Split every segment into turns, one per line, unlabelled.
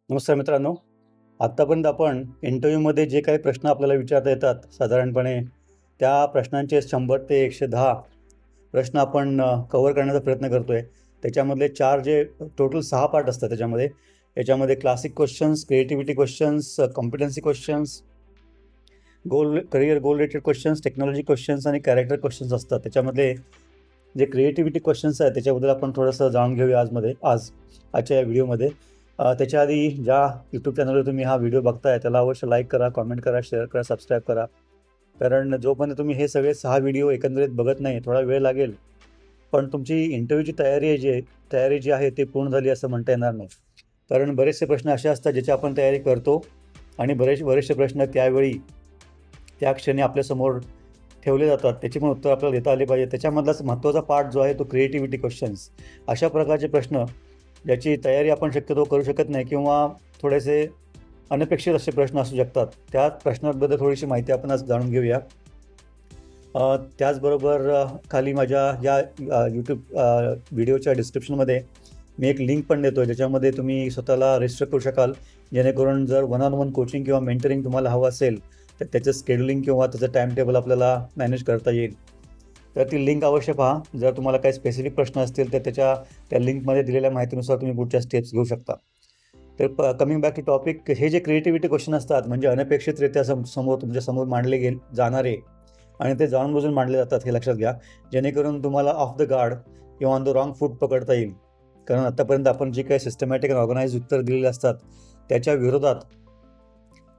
नमस्कार मित्रांनो. आत्तापर्यंत आपण इंटरव्ह्यूमध्ये जे काही प्रश्न आपल्याला विचारता येतात साधारणपणे त्या प्रश्नांचे 100 ते 110 प्रश्न आपण कव्हर करण्याचा प्रयत्न करतोय. त्याच्यामधले 4 जे टोटल 6 पार्ट असतात याच्यामध्ये classic questions, creativity questions, competency questions, career goal related questions, technology questions आणि कॅरेक्टर क्वेश्चन्स असतात. त्याच्यामधले जे क्रिएटिव्हिटी क्वेश्चन्स आहेत त्याच्याबद्दल आपण थोडंसं जाणून घेऊया आजच्या या व्हिडिओमध्ये. त्याच्या आधी ज्या यूट्यूब चॅनलवर तुम्ही हा व्हिडिओ बघताय त्याला अवश्य लाईक करा, कॉमेंट करा, शेअर करा, सबस्क्राईब करा. कारण जोपर्यंत तुम्ही हे सगळे 6 व्हिडिओ एकंदरीत बघत नाही थोडा वेळ लागेल, पण तुमची इंटरव्ह्यूची तयारी जी आहे ती पूर्ण झाली असं म्हणता येणार नाही. कारण बरेचसे प्रश्न असे असतात ज्याची आपण तयारी करतो आणि बरेचसे प्रश्न त्या क्षणी आपल्यासमोर ठेवले जातात. त्याची पण उत्तर आपल्याला देता आली पाहिजे. त्याच्यामधलाच महत्त्वाचा पार्ट जो आहे तो क्रिएटिव्हिटी क्वेश्चन्स. अशा प्रकारचे प्रश्न ज्याची तयारी आपण शक्यतो करू शकत नाही किंवा थोडेसे अनपेक्षित असे प्रश्न असू शकतात. त्या प्रश्नांबद्दल थोडीशी माहिती आपण आज जाणून घेऊया. त्याचबरोबर खाली माझ्या या यूट्यूब व्हिडिओच्या डिस्क्रिप्शनमध्ये मी एक लिंक पण देतो आहे, ज्याच्यामध्ये तुम्ही स्वतःला रजिस्टर करू शकाल. जेणेकरून जर वन ऑन वन कोचिंग किंवा मेंटरिंग तुम्हाला हवं असेल तर त्याचं स्केड्युलिंग किंवा त्याचं टाईम टेबल आपल्याला मॅनेज करता येईल. तर ती लिंक अवश्य पहा. जर तुम्हाला काही स्पेसिफिक प्रश्न असतील तर त्या लिंकमध्ये दिलेल्या माहितीनुसार तुम्ही पुढच्या स्टेप्स घेऊ शकता. तर कमिंग बॅक टू टॉपिक, हे जे क्रिएटिव्हिटी क्वेश्चन असतात म्हणजे अनपेक्षितरित्या तुमच्यासमोर मांडले जाणारे आणि ते जाणून बुजून मांडले जातात हे लक्षात घ्या, जेणेकरून तुम्हाला ऑफ द गार्ड किंवा ऑन द रॉंग फूट पकडता येईल. कारण आत्तापर्यंत आपण जे काही सिस्टमॅटिक आणि ऑर्गनाइज उत्तर दिलेले असतात त्याच्या विरोधात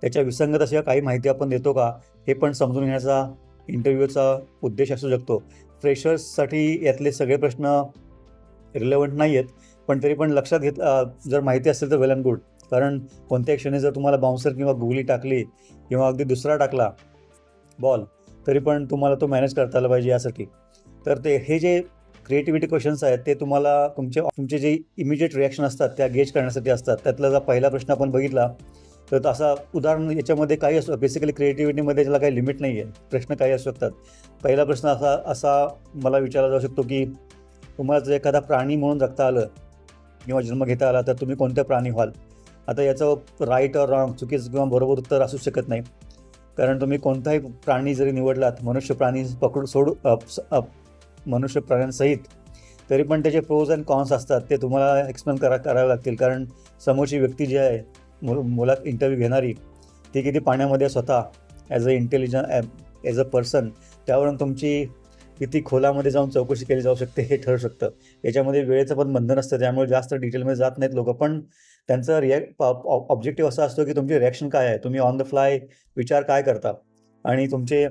त्याच्या विसंगत अशा काही माहिती आपण देतो का हे पण समजून घेण्याचा इंटरव्ह्यूचा उद्देश असू शकतो. फ्रेशर्ससाठी यातले सगळे प्रश्न रिलेव्हंट नाही आहेत, पण तरी पण लक्षात जर माहिती असेल तर वेल अँड गुड. कारण कोणत्याही क्षणी जर तुम्हाला बाउन्सर किंवा गुगली टाकली किंवा अगदी दुसरा टाकला बॉल तरी पण तुम्हाला तो मॅनेज करता आला पाहिजे यासाठी. तर हे जे क्रिएटिव्हिटी क्वेश्चन्स आहेत ते तुम्हाला तुमचे जे इमिजिएट रिॲक्शन असतात त्या गेज करण्यासाठी असतात. त्यातला जर पहिला प्रश्न आपण बघितला तर असा उदाहरण याच्यामध्ये काही असतो. बेसिकली क्रिएटिव्हिटीमध्ये त्याला काही लिमिट नाही आहे, प्रश्न काही असू शकतात. पहिला प्रश्न असा मला विचारला जाऊ शकतो की तुम्हाला जर एखादा प्राणी म्हणून जगता आलं किंवा जन्म घेता आला तर तुम्ही कोणते प्राणी व्हाल. आता याचं राईट और रॉंग, चुकीचं किंवा बरोबर उत्तर असू शकत नाही. कारण तुम्ही कोणताही प्राणी जरी निवडलात मनुष्य प्राण्यांसहित, तरी पण त्याचे प्रोज अँड कॉन्स असतात ते तुम्हाला एक्सप्लेन करावे लागतील. कारण समोरची व्यक्ती जी आहे मुलात इंटरव्ह्यू घेणारी ती किती पाण्यामध्ये स्वतः ॲज अ पर्सन, त्यावरून तुमची किती खोलामध्ये जाऊन चौकशी केली जाऊ शकते हे ठरू शकतं. याच्यामध्ये वेळेचं पण बंधन असतं, त्यामुळे जास्त डिटेलमध्ये जात नाहीत लोकं. पण त्यांचा ऑब्जेक्टिव्ह असा असतो की तुमची रिॲक्शन काय आहे, तुम्ही ऑन द फ्लाय विचार काय करता आणि तुमचे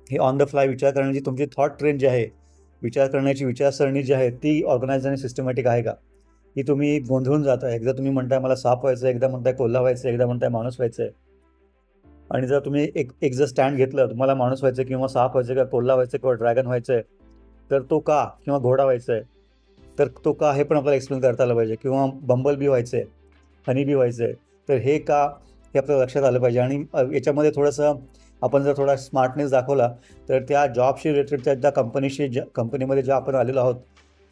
हे ऑन द फ्लाय विचार करण्याची तुमची थॉट ट्रेन जी आहे, विचार करण्याची विचारसरणी जी आहे ती ऑर्गनाइज आणि सिस्टमॅटिक आहे का, की तुम्ही गोंधळून जाता. एकदा तुम्ही म्हणताय मला साप व्हायचं आहे, एकदा म्हणताय कोल्हा व्हायचं आहे, एकदा म्हणताय माणूस व्हायचं आहे. आणि जर तुम्ही एक जर स्टँड घेतलं, तुम्हाला माणूस व्हायचं किंवा साप व्हायचं किंवा कोल्हा व्हायचं किंवा ड्रॅगन व्हायचं आहे, तर तो का, किंवा घोडा व्हायचा आहे तर तो का हे पण आपल्याला एक्सप्लेन करता आलं पाहिजे. किंवा बंबल बी व्हायचं आहे, हनी बी व्हायचं आहे, तर हे का हे आपल्याला लक्षात आलं पाहिजे. आणि याच्यामध्ये थोडंसं आपण जर थोडा स्मार्टनेस दाखवला तर त्या जॉबशी रिलेटेड त्या कंपनीमध्ये ज्या आपण आलेलो आहोत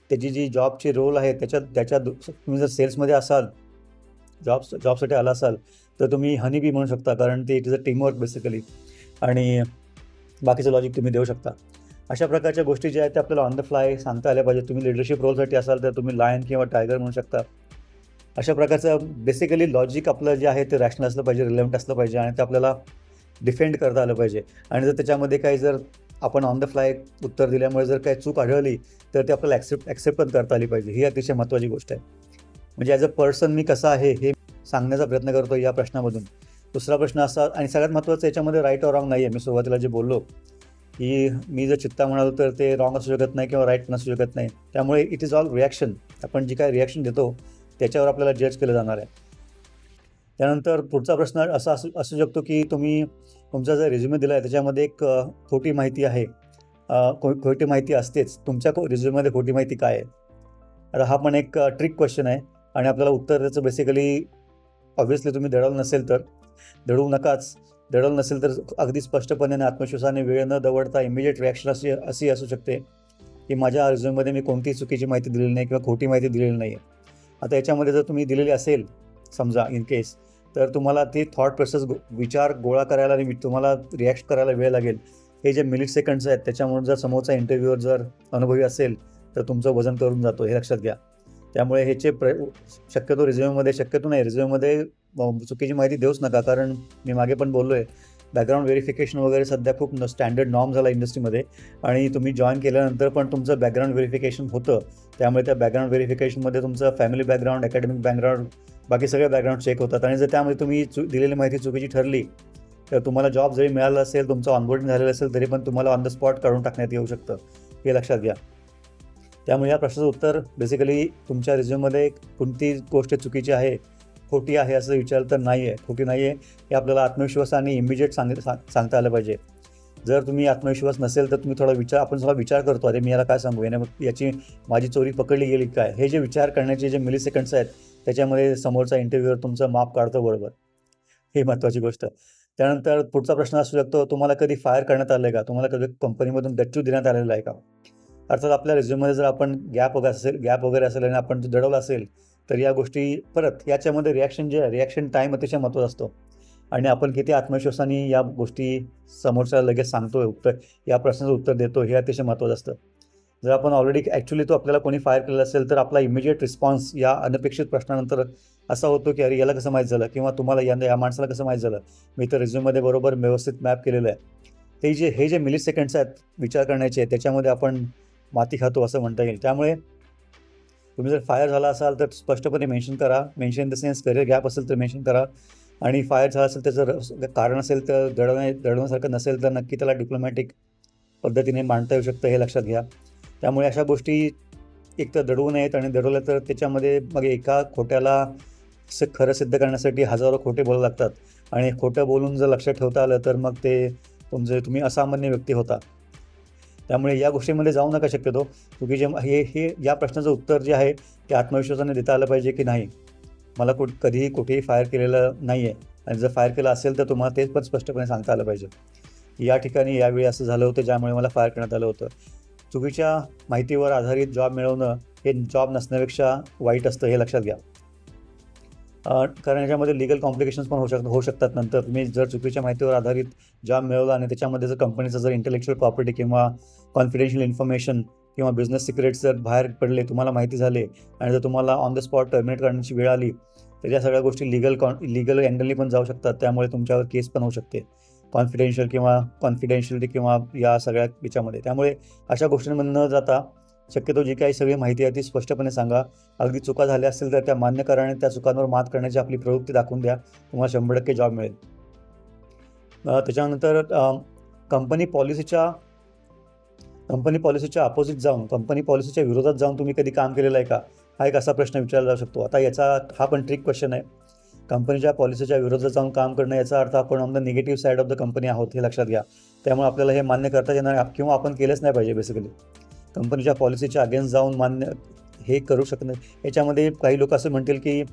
त्याची जी जॉबची रोल आहे तुम्ही जर सेल्समध्ये असाल, जॉबसाठी आला असाल तर तुम्ही हनी बी म्हणू शकता. कारण ते it is a teamwork basically, आणि बाकीचं लॉजिक तुम्ही देऊ शकता. अशा प्रकारच्या गोष्टी ज्या आहेत त्या आपल्याला ऑन द फ्लाय सांगता आल्या पाहिजे. तुम्ही लिडरशिप रोलसाठी असाल तर तुम्ही लायन किंवा टायगर म्हणू शकता. अशा प्रकारचं बेसिकली लॉजिक आपलं जे आहे ते रॅशनल असलं पाहिजे, रिलेव्हंट असलं पाहिजे आणि ते आपल्याला डिफेंड करता आलं पाहिजे. आणि जर त्याच्यामध्ये जर आपण ऑन द फ्लाय उत्तर दिल्यामुळे जर काही चूक आढळली तर ते आपल्याला ॲक्सेप्ट पण करता आली पाहिजे. ही अतिशय महत्त्वाची गोष्ट आहे. म्हणजे ॲज अ पर्सन मी कसा आहे हे सांगण्याचा प्रयत्न करतो या प्रश्नामधून. दुसरा प्रश्न असा, आणि सगळ्यात महत्त्वाचं याच्यामध्ये राईट और रॉंग नाही आहे. मी सुरुवातीला जे बोललो की मी जर चित्ता म्हणालो तर ते रॉंग असू शकत नाही किंवा राईट पण असू शकत नाही. त्यामुळे इट इज ऑल रिॲक्शन. आपण जी काय रिॲक्शन देतो त्याच्यावर आपल्याला जज केलं जाणार आहे. त्यानंतर पुढचा प्रश्न असा असू शकतो की तुमचा जर रिझ्युमे दिला आहे त्याच्यामध्ये एक खोटी माहिती आहे. खोटी माहिती असतेच. तुमच्या रिझ्युमेमध्ये खोटी माहिती काय आहे. आता हा पण एक ट्रिक क्वेश्चन आहे आणि आपल्याला उत्तर त्याचं बेसिकली ऑब्व्हियसली तुम्ही दडवू नकाच. दडवलं नसेल तर अगदी स्पष्टपणे आणि आत्मविश्वासाने वेळ न दवडता इमिजिएट रिॲक्शन अशी असू शकते की माझ्या रिझ्यूममध्ये मी कोणतीही चुकीची माहिती दिलेली नाही किंवा खोटी माहिती दिलेली नाही आहे. आता याच्यामध्ये जर तुम्ही दिलेली असेल समजा इन केस, तर तुम्हाला ती थॉट प्रोसेस विचार गोळा करायला आणि तुम्हाला रिॲक्ट करायला वेळ लागेल. हे जे मिली सेकंड्स आहेत त्याच्यामुळे जर समोरचा इंटरव्ह्यूअर जर अनुभवी असेल तर तुमचं वजन करून जातो, हे लक्षात घ्या. त्यामुळे ह्याचे शक्यतो रिझ्युममध्ये चुकीची माहिती देऊच नका. कारण मी मागे पण बोललो आहे, बॅकग्राऊंड व्हेरिफिकेशन वगैरे सध्या खूप स्टँडर्ड नॉर्म झाला इंडस्ट्रीमध्ये, आणि तुम्ही जॉईन केल्यानंतर पण तुमचं बॅकग्राऊंड व्हेरिफिकेशन होतं. त्यामुळे त्या बॅकग्राऊंड व्हेरिफिकेशनमध्ये तुमचं फॅमिली बॅकग्राऊंड, अकॅडमिक बॅकग्राऊंड, बाकी सगळे बॅकग्राऊंड चेक होतात. आणि जर त्यामध्ये तुम्ही दिलेली माहिती चुकीची ठरली तर तुम्हाला जॉब जरी मिळाला असेल, तुमचं ऑनबोर्डिंग झालेलं असेल, तरी पण तुम्हाला ऑन द स्पॉट काढून टाकण्यात येऊ शकतं, हे लक्षात घ्या. त्यामुळे या प्रश्नाचं उत्तर बेसिकली तुमच्या रिझ्यूममध्ये कोणती गोष्ट चुकीची आहे, खोटी आहे असं विचारलं तर नाही आहे, खोटी नाही आहे हे आपल्याला आत्मविश्वासाने इमिजिएट सांगता आलं पाहिजे. जर तुम्ही आत्मविश्वास नसेल तर तुम्ही थोडा विचार करतो, अरे मी याला काय सांगू, याची माझी चोरी पकडली गेली काय, हे जे विचार करण्याचे जे मिली सेकंड्स आहेत त्याच्यामध्ये समोरचा इंटरव्ह्यूअर तुमचं माप काढतो बरोबर, ही महत्त्वाची गोष्ट. त्यानंतर पुढचा प्रश्न असू शकतो, तुम्हाला कधी फायर करण्यात आलं आहे का, तुम्हाला कधी कंपनीमधून डच्चू देण्यात आलेला आहे का. अर्थात आपल्या रिझ्यूममध्ये जर आपण गॅप वगैरे असेल आणि आपण दडवलं असेल तर या गोष्टी परत याच्यामध्ये रिॲक्शन टाईम अतिशय महत्त्वाचा असतो. आणि आपण किती आत्मविश्वासाने या गोष्टी समोरच्याला लगेच सांगतोय, या प्रश्नाचं उत्तर देतो, हे अतिशय महत्त्वाचं असतं. जर आपण ऑलरेडी ॲक्च्युली तो आपल्याला कोणी फायर केलेला असेल तर आपला इमिजिएट रिस्पॉन्स या अनपेक्षित प्रश्नानंतर असा होतो की अरे याला कसं माहीत झालं, किंवा तुम्हाला या माणसाला कसं माहीत झालं, मी तर रिझ्यूममध्ये बरोबर व्यवस्थित मॅप केलेलं आहे. हे जे मिली सेकंड्स आहेत विचार करण्याचे, त्याच्यामध्ये आपण माती खातो असं म्हणता येईल. त्यामुळे तुम्ही जर फायर झाला असाल तर स्पष्टपणे मेन्शन करा. Mention in the sense career gap असेल तर मेन्शन करा. आणि फायर झाला असेल त्याचं कारण असेल तर दडवण्यासारखं नसेल तर नक्की त्याला डिप्लोमॅटिक पद्धतीने मांडता येऊ शकतं, हे लक्षात घ्या. त्यामुळे अशा गोष्टी एक तर दडवू नयेत, आणि दडवलं तर त्याच्यामध्ये मग एका खोट्याला खरं सिद्ध करण्यासाठी हजारो खोटे बोलावं लागतात. आणि खोटं बोलून जर लक्षात ठेवता आलं तर मग ते तुम्ही असामान्य व्यक्ती होता. त्यामुळे या गोष्टीमध्ये जाऊ नका शक्यतो. चुकीचे हे या प्रश्नाचं उत्तर जे आहे ते आत्मविश्वासाने देता आलं पाहिजे की नाही, मला कधीही कुठेही फायर केलेलं नाही आहे, आणि जर फायर केलं असेल तर तुम्हाला तेच पण स्पष्टपणे सांगता आलं पाहिजे. या ठिकाणी यावेळी असं झालं होतं ज्यामुळे मला फायर करण्यात आलं होतं. चुकीच्या माहितीवर आधारित जॉब मिळवणं हे जॉब नसण्यापेक्षा वाईट असतं, हे लक्षात घ्या. कारण याच्यामध्ये लिगल कॉम्प्लिकेशन्स पण होऊ शकतात. नंतर तुम्ही जर चुकीच्या माहितीवर आधारित जॉब मिळवला आणि त्याच्यामध्ये जर कंपनीचं जर इंटेलेक्च्युअल प्रॉपर्टी किंवा कॉन्फिडेन्शियल इन्फॉर्मेशन किंवा बिझनेस सिक्रेट्स जर बाहेर पडले, तुम्हाला माहिती झाले, आणि जर तुम्हाला ऑन द स्पॉट टर्मिनेट करण्याची वेळ आली तर या सगळ्या गोष्टी लिगल अँगलनी पण जाऊ शकतात. त्यामुळे तुमच्यावर केस पण होऊ शकते कॉन्फिडेन्शियलिटी किंवा या सगळ्या याच्यामध्ये. त्यामुळे अशा गोष्टींमध्ये न जाता शक्यतो जी काही सगळी माहिती आहे ती स्पष्टपणे सांगा. अगदी चुका झाल्या असतील तर त्या मान्य करा आणि त्या चुकांवर मात करण्याची आपली प्रवृत्ती दाखवून द्या. तुम्हाला 100% जॉब मिळेल. त्याच्यानंतर कंपनी पॉलिसीच्या अपोजिट जाऊन, कंपनी पॉलिसीच्या विरोधात जाऊन तुम्ही कधी काम केलेलं आहे का, हा एक असा प्रश्न विचारला जाऊ शकतो. आता हा पण ट्रिक क्वेश्चन आहे. कंपनीच्या पॉलिसीच्या विरोधात जाऊन काम करणं याचा अर्थ आपण on the negative side of the company आहोत, हे लक्षात घ्या. त्यामुळे आपल्याला हे मान्य करता येणार किंवा आपण केलंच नाही पाहिजे. बेसिकली कंपनीच्या पॉलिसीच्या अगेन्स्ट जाऊन हे करू शकत नाही. याच्यामध्ये काही लोक असं म्हणतील की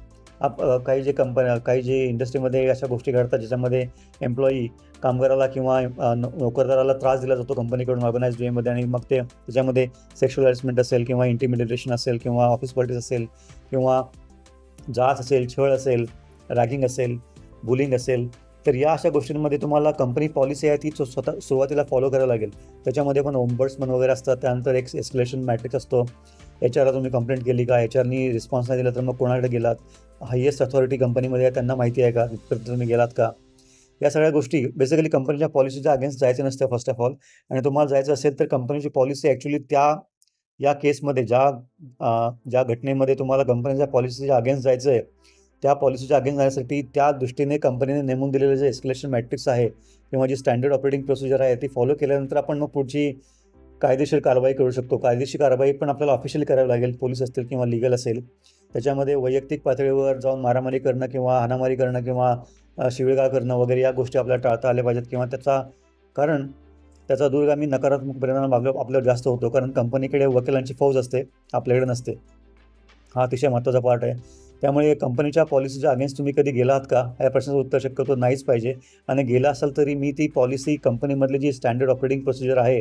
काही जे इंडस्ट्रीमध्ये अशा गोष्टी घडतात ज्याच्यामध्ये एम्प्लॉई कामगाराला किंवा नोकरदाराला त्रास दिला जातो कंपनीकडून ऑर्गनाइज्ड वेमध्ये, आणि मग त्याच्यामध्ये सेक्शुअल हॅरेसमेंट असेल किंवा इंटिमिडेशन असेल किंवा ऑफिस पॉलिटिक्स असेल किंवा जाच असेल, छळ असेल, रॅगिंग असेल, बुलिंग असेल, तर या अशा गोष्टींमध्ये तुम्हाला कंपनी पॉलिसी आहे ती स्वतः सुरुवातीला फॉलो करायला लागेल. त्याच्यामध्ये पण ओम्बड्समन वगैरे असतात. त्यानंतर एक एस्केलेशन मॅट्रिक्स असतो. HR तुम्ही कंप्लेंट केली का, HRनी रिस्पॉन्स नाही दिला तर मग कोणाकडे गेलात, हायेस्ट अथॉरिटी कंपनीमध्ये आहे त्यांना माहिती आहे का, तिथपर्यंत तुम्ही गेलात का, या सगळ्या गोष्टी बेसिकली कंपनीच्या पॉलिसीच्या अगेन्स्ट जायचं नसतं फर्स्ट ऑफ ऑल. आणि तुम्हाला जायचं असेल तर कंपनीची पॉलिसी ॲक्च्युली या केसमध्ये ज्या घटनेमध्ये तुम्हाला कंपनीच्या पॉलिसीच्या अगेन्स्ट जायचं आहे त्या पॉलिसीच्या अगेन्स्ट जाण्यासाठी त्या दृष्टीने कंपनीने नेमून दिलेलं जे एस्केलेशन मॅट्रिक्स आहे किंवा जी स्टँडर्ड ऑपरेटिंग प्रोसिजर आहे ती फॉलो केल्यानंतर आपण मग पुढची कायदेशीर कारवाई करू शकतो. कायदेशीर कारवाई पण आपल्याला ऑफिशियली करावी लागेल, पोलीस असतील किंवा लिगल असेल. त्याच्यामध्ये वैयक्तिक पातळीवर जाऊन मारामारी करणं किंवा हाणामारी करणं किंवा शिवीगाळ करणं वगैरे या गोष्टी आपल्याला टाळता आल्या पाहिजेत, किंवा त्याचा दूरगामी नकारात्मक परिणाम आपल्यावर जास्त होतो. कारण कंपनीकडे वकिलांची फौज असते, आपल्याकडे नसते. हा अतिशय महत्त्वाचा पार्ट आहे. त्यामुळे कंपनीच्या पॉलिसीच्या अगेन्स्ट तुम्ही कधी गेला आहात का, या प्रश्नाचं उत्तर शक्यतो नाहीच पाहिजे. आणि गेला असाल तरी मी ती पॉलिसी कंपनीमधली जी स्टँडर्ड ऑपरेटिंग प्रोसिजर आहे,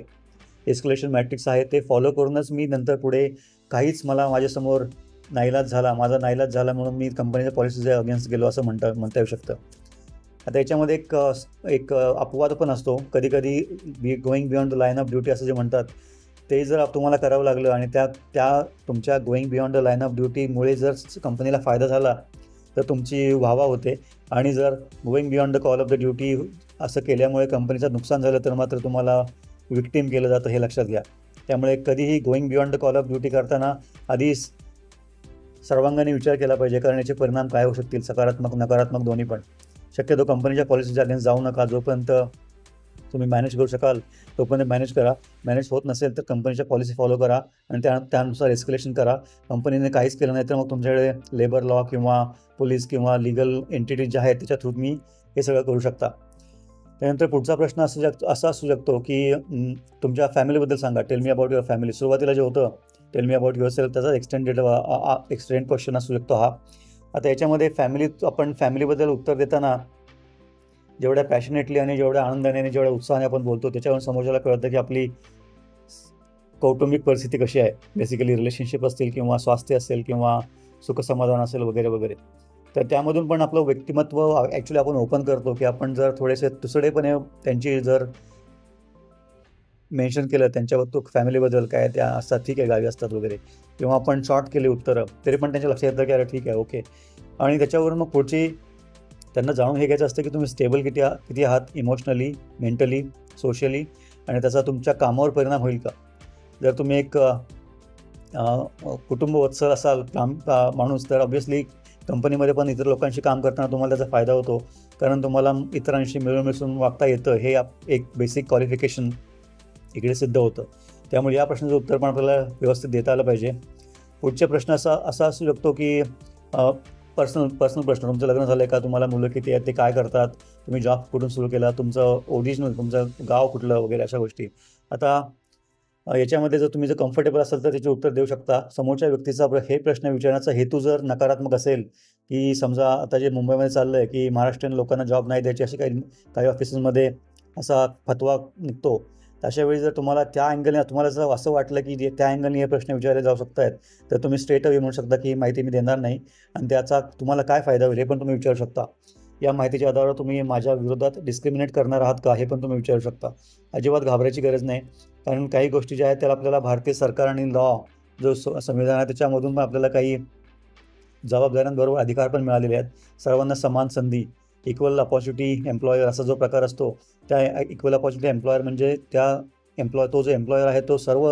एस्केलेशन मॅट्रिक्स आहे, ते फॉलो करूनच मी नंतर पुढे काहीच मला माझ्यासमोर नाईलाज झाला, माझा नाईलाज झाला म्हणून मी कंपनीच्या पॉलिसीच्या अगेन्स्ट गेलो असं म्हणता येऊ शकतं. आता याच्यामध्ये एक अपवाद पण असतो. कधी going beyond the line of duty असं जे म्हणतात, ते जर तुम्हाला करावं लागलं आणि त्या तुमच्या going beyond the line of ड्युटीमुळे जर कंपनीला फायदा झाला तर तुमची वाहवा होते, आणि जर going beyond the call of the duty असं केल्यामुळे कंपनीचं नुकसान झालं तर मात्र तुम्हाला विक्टीम केलं जातं, हे लक्षात घ्या. त्यामुळे कधीही going beyond the call of duty करताना आधी सर्वांगाने विचार केला पाहिजे, कारण याचे परिणाम काय होऊ शकतील, सकारात्मक नकारात्मक दोन्ही पण. शक्यतो कंपनीच्या पॉलिसीच्या अगेन्स्ट जाऊ नका. जोपर्यंत तुम्ही मॅनेज करू शकाल तोपर्यंत मॅनेज करा. मॅनेज होत नसेल तर कंपनीच्या पॉलिसी फॉलो करा आणि त्यानुसार एस्केलेशन करा. कंपनीने काहीच केलं नाही तर मग तुमच्याकडे लेबर लॉ किंवा पोलीस किंवा लिगल एंटिटीज ज्या आहेत त्याच्या थ्रू तुम्ही हे सगळं करू शकता. त्यानंतर पुढचा प्रश्न असा असू शकतो की तुमच्या फॅमिलीबद्दल सांगा. Tell me about your family. सुरुवातीला जे होतं tell me about your self, त्याचा एक्सटेंड क्वेश्चन असू शकतो हा. आता याच्यामध्ये आपण फॅमिलीबद्दल उत्तर देताना जेवढ्या पॅशनेटली आणि जेवढ्या आनंदाने आणि जेवढ्या उत्साहाने आपण बोलतो त्याच्यावरून समोरच्याला कळतं की आपली कौटुंबिक परिस्थिती कशी आहे. बेसिकली रिलेशनशिप असतील किंवा स्वास्थ्य असेल किंवा सुखसमाधान असेल वगैरे वगैरे. तर त्यामधून पण आपलं व्यक्तिमत्व ॲक्च्युली आपण ओपन करतो की आपण जर थोडेसे तुसडेपणे त्यांची जर मेन्शन केलं त्यांच्याबद्दल फॅमिलीबद्दल काय त्या असतात, ठीक आहे, गावी असतात वगैरे, किंवा आपण शॉर्ट केले उत्तरं तरी पण त्यांच्या लक्षात येतं की अरे ठीक आहे, ओके. आणि त्याच्यावरून मग पुढची त्यांना जाणून हे घ्यायचं असतं की तुम्ही स्टेबल किती आहात इमोशनली, मेंटली, सोशली, आणि त्याचा तुमच्या कामावर परिणाम होईल का. जर तुम्ही एक कुटुंबवत्सल असाल माणूस, तर ऑब्व्हियसली कंपनीमध्ये पण इतर लोकांशी काम करताना तुम्हाला त्याचा फायदा होतो, कारण तुम्हाला इतरांशी मिळून मिसळून वागता येतं. हे एक बेसिक क्वालिफिकेशन इकडे सिद्ध होतं. त्यामुळे या प्रश्नाचं उत्तर पण आपल्याला व्यवस्थित देता आलं पाहिजे. पुढचे प्रश्न असा असू शकतो की पर्सनल प्रश्न. तुमचं लग्न झालं आहे का, तुम्हाला मुलं किती आहेत, ते काय करतात, तुम्ही जॉब कुठून सुरू केला, तुमचं तुमचं गाव कुठलं वगैरे, अशा गोष्टी. आता याच्यामध्ये जर कम्फर्टेबल असाल तर त्याचे उत्तर देऊ शकता. समोरच्या व्यक्तीचा हे प्रश्न विचारण्याचा हेतू जर नकारात्मक असेल, की समजा आता जे मुंबईमध्ये चाललं आहे की महाराष्ट्रीयन लोकांना जॉब नाही द्यायचे, असे काही ऑफिसेसमध्ये असा फतवा निघतो. अशा वेळी जर तुम्हाला त्या अँगलने तुम्हाला जर असं वाटलं की त्या अँगलने हे प्रश्न विचारले जाऊ शकत आहेत, तर तुम्ही स्ट्रेट अवे म्हणू शकता की माहिती मी देणार नाही आणि त्याचा तुम्हाला काय फायदा होईल हे पण तुम्ही विचारू शकता. या माहितीच्या आधारावर तुम्ही माझ्या विरोधात डिस्क्रिमिनेट करणार आहात का, हे पण तुम्ही विचारू शकता. अजिबात घाबरायची गरज नाही, कारण काही गोष्टी ज्या आहेत त्याला आपल्याला भारतीय सरकार आणि लॉ जो संविधान आहे त्याच्यामधून पण आपल्याला काही जबाबदाऱ्यांबरोबर अधिकार पण मिळालेले आहेत. सर्वांना समान संधी, इक्वल अपॉर्च्युनिटी एम्प्लॉयर असा जो प्रकार असतो, त्या इक्वल अपॉर्च्युनिटी एम्प्लॉयर म्हणजे तो जो एम्प्लॉयर आहे तो सर्व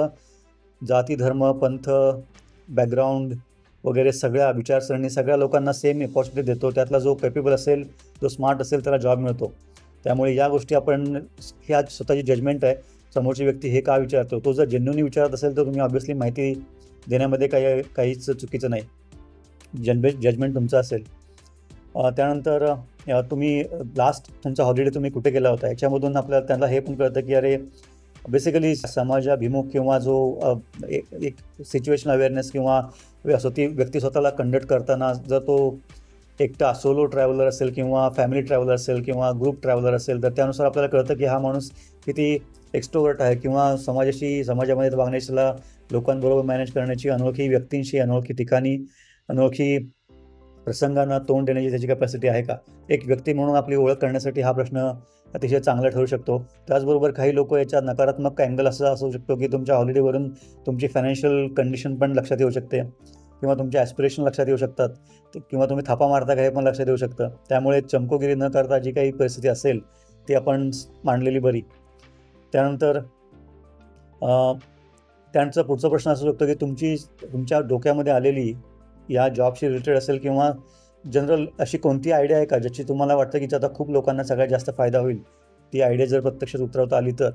जाती, धर्म, पंथ, बॅकग्राऊंड वगैरे सगळ्या विचारसरणी सगळ्या लोकांना सेम अपॉर्च्युनिटी देतो. त्यातला जो कॅपेबल असेल, जो स्मार्ट असेल त्याला जॉब मिळतो. त्यामुळे या गोष्टी ह्या स्वतःची जजमेंट आहे. समोरची व्यक्ती हे का विचारतो, तो जर जेन्युइनली विचारत असेल तर तुम्ही ऑब्व्हियसली माहिती देण्यामध्ये काहीच चुकीचं नाही. जजमेंट तुमचं असेल. त्यानंतर तुम्ही तुमचा हॉलिडे तुम्ही कुठे गेला होता, याच्यामधून आपल्याला त्यांना हे पण कळतं की अरे बेसिकली समाजाभिमुख किंवा जो एक सिच्युएशन अवेअरनेस किंवा ती व्यक्ती स्वतःला कंडक्ट करताना जर तो एकटा सोलो ट्रॅव्हलर असेल किंवा फॅमिली ट्रॅव्हलर असेल किंवा ग्रुप ट्रॅव्हलर असेल, तर त्यानुसार आपल्याला कळतं की हा माणूस किती एक्स्ट्रोवर्ट आहे किंवा समाजामध्ये वागण्याच्या, लोकांबरोबर मॅनेज करण्याची, अनोळखी व्यक्तींशी, अनोळखी ठिकाणी, अनोळखी प्रसंगांना तोंड देण्याची त्याची कॅपॅसिटी आहे का. एक व्यक्ती म्हणून आपली ओळख करण्यासाठी हा प्रश्न अतिशय चांगला ठरू शकतो. त्याचबरोबर काही लोक याच्या नकारात्मक अँगल असा असू शकतो की तुमच्या हॉलिडेवरून तुमची फायनान्शियल कंडिशन पण लक्षात येऊ शकते किंवा तुमचे ॲस्पिरेशन लक्षात येऊ शकतात किंवा तुम्ही थापा मारता का हे पण लक्षात येऊ शकतं. त्यामुळे चमकोगिरी न करता जी काही परिस्थिती असेल ती आपण मांडलेली बरी. त्यानंतर त्यांचा पुढचा प्रश्न असू शकतो की तुमच्या डोक्यामध्ये आलेली या जॉबशी रिलेटेड असेल किंवा जनरल अशी कोणती आयडिया आहे का ज्याची तुम्हाला वाटतं की त्याचा खूप लोकांना सगळ्यात जास्त फायदा होईल. ती आयडिया जर प्रत्यक्षात उतरवता आली तर.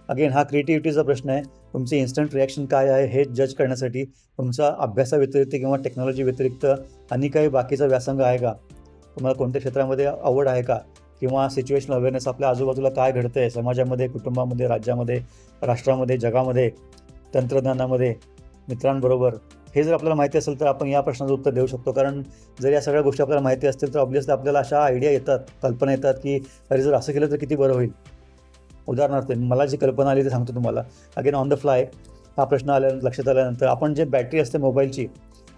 अगेन हा क्रिएटिव्हिटीचा प्रश्न आहे. तुमची इन्स्टंट रिॲक्शन काय आहे हे जज करण्यासाठी तुमचा अभ्यासाव्यतिरिक्त किंवा टेक्नॉलॉजी व्यतिरिक्त आणि काही बाकीचा व्यासंग आहे का, तुम्हाला कोणत्या क्षेत्रामध्ये आवड आहे का, किंवा सिच्युएशनल अवेअरनेस, आपल्या आजूबाजूला काय घडतं आहे समाजामध्ये, कुटुंबामध्ये, राज्यामध्ये, राष्ट्रामध्ये, जगामध्ये, तंत्रज्ञानामध्ये, मित्रांबरोबर, हे जर आपल्याला माहिती असेल तर आपण या प्रश्नाचं उत्तर देऊ शकतो. कारण जर या सगळ्या गोष्टी आपल्याला माहिती असतील तर ऑब्व्हियसली आपल्याला अशा आयडिया येतात, कल्पना येतात की अरे जर असं केलं तर किती बरं होईल. उदाहरणार्थ मला जी कल्पना आली ते सांगतो तुम्हाला. अगेन ऑन द फ्लाय हा प्रश्न लक्षात आल्यानंतर आपण जे बॅटरी असते मोबाईलची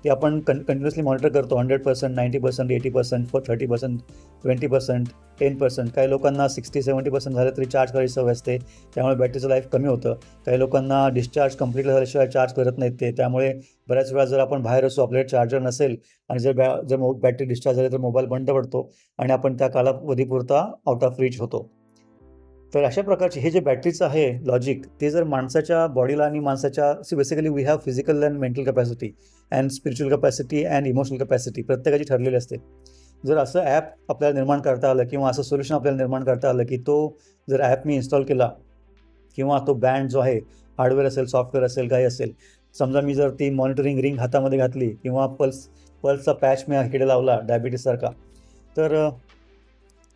ते आपण कंटिन्युअसली मॉनिटर करतो. 100%, 90%, 80%, 30%, 20%, 10%. काही लोकांना 60-70% झालं तरी चार्ज करायची सवय असते, त्यामुळे बॅटरीचं लाईफ कमी होतं. काही लोकांना डिस्चार्ज कंप्लीट झाल्याशिवाय चार्ज करत नाहीत ते, त्यामुळे बऱ्याच वेळा जर आपण बाहेर असू, आपल्याकडे चार्जर नसेल आणि जर बॅटरी डिस्चार्ज झाली तर मोबाईल बंद पडतो आणि आपण त्या कालावधीपुरता आउट ऑफ रीच होतो. तर अशा प्रकारचे हे जे बॅटरीचं आहे लॉजिक, ते जर माणसाच्या बॉडीला आणि माणसाच्या basically we have physical and mental capacity and spiritual capacity and emotional capacity प्रत्येकाची ठरलेली असते. जर असं ॲप आपल्याला निर्माण करता आलं किंवा असं सोल्युशन आपल्याला निर्माण करता आलं की तो जर ॲप मी इन्स्टॉल केला किंवा तो बँड जो आहे, हार्डवेअर असेल, सॉफ्टवेअर असेल, काही असेल, समजा मी जर ती मॉनिटरिंग रिंग हातामध्ये घातली किंवा पल्सचा पॅच मी इकडे लावला डायबिटीससारखा, तर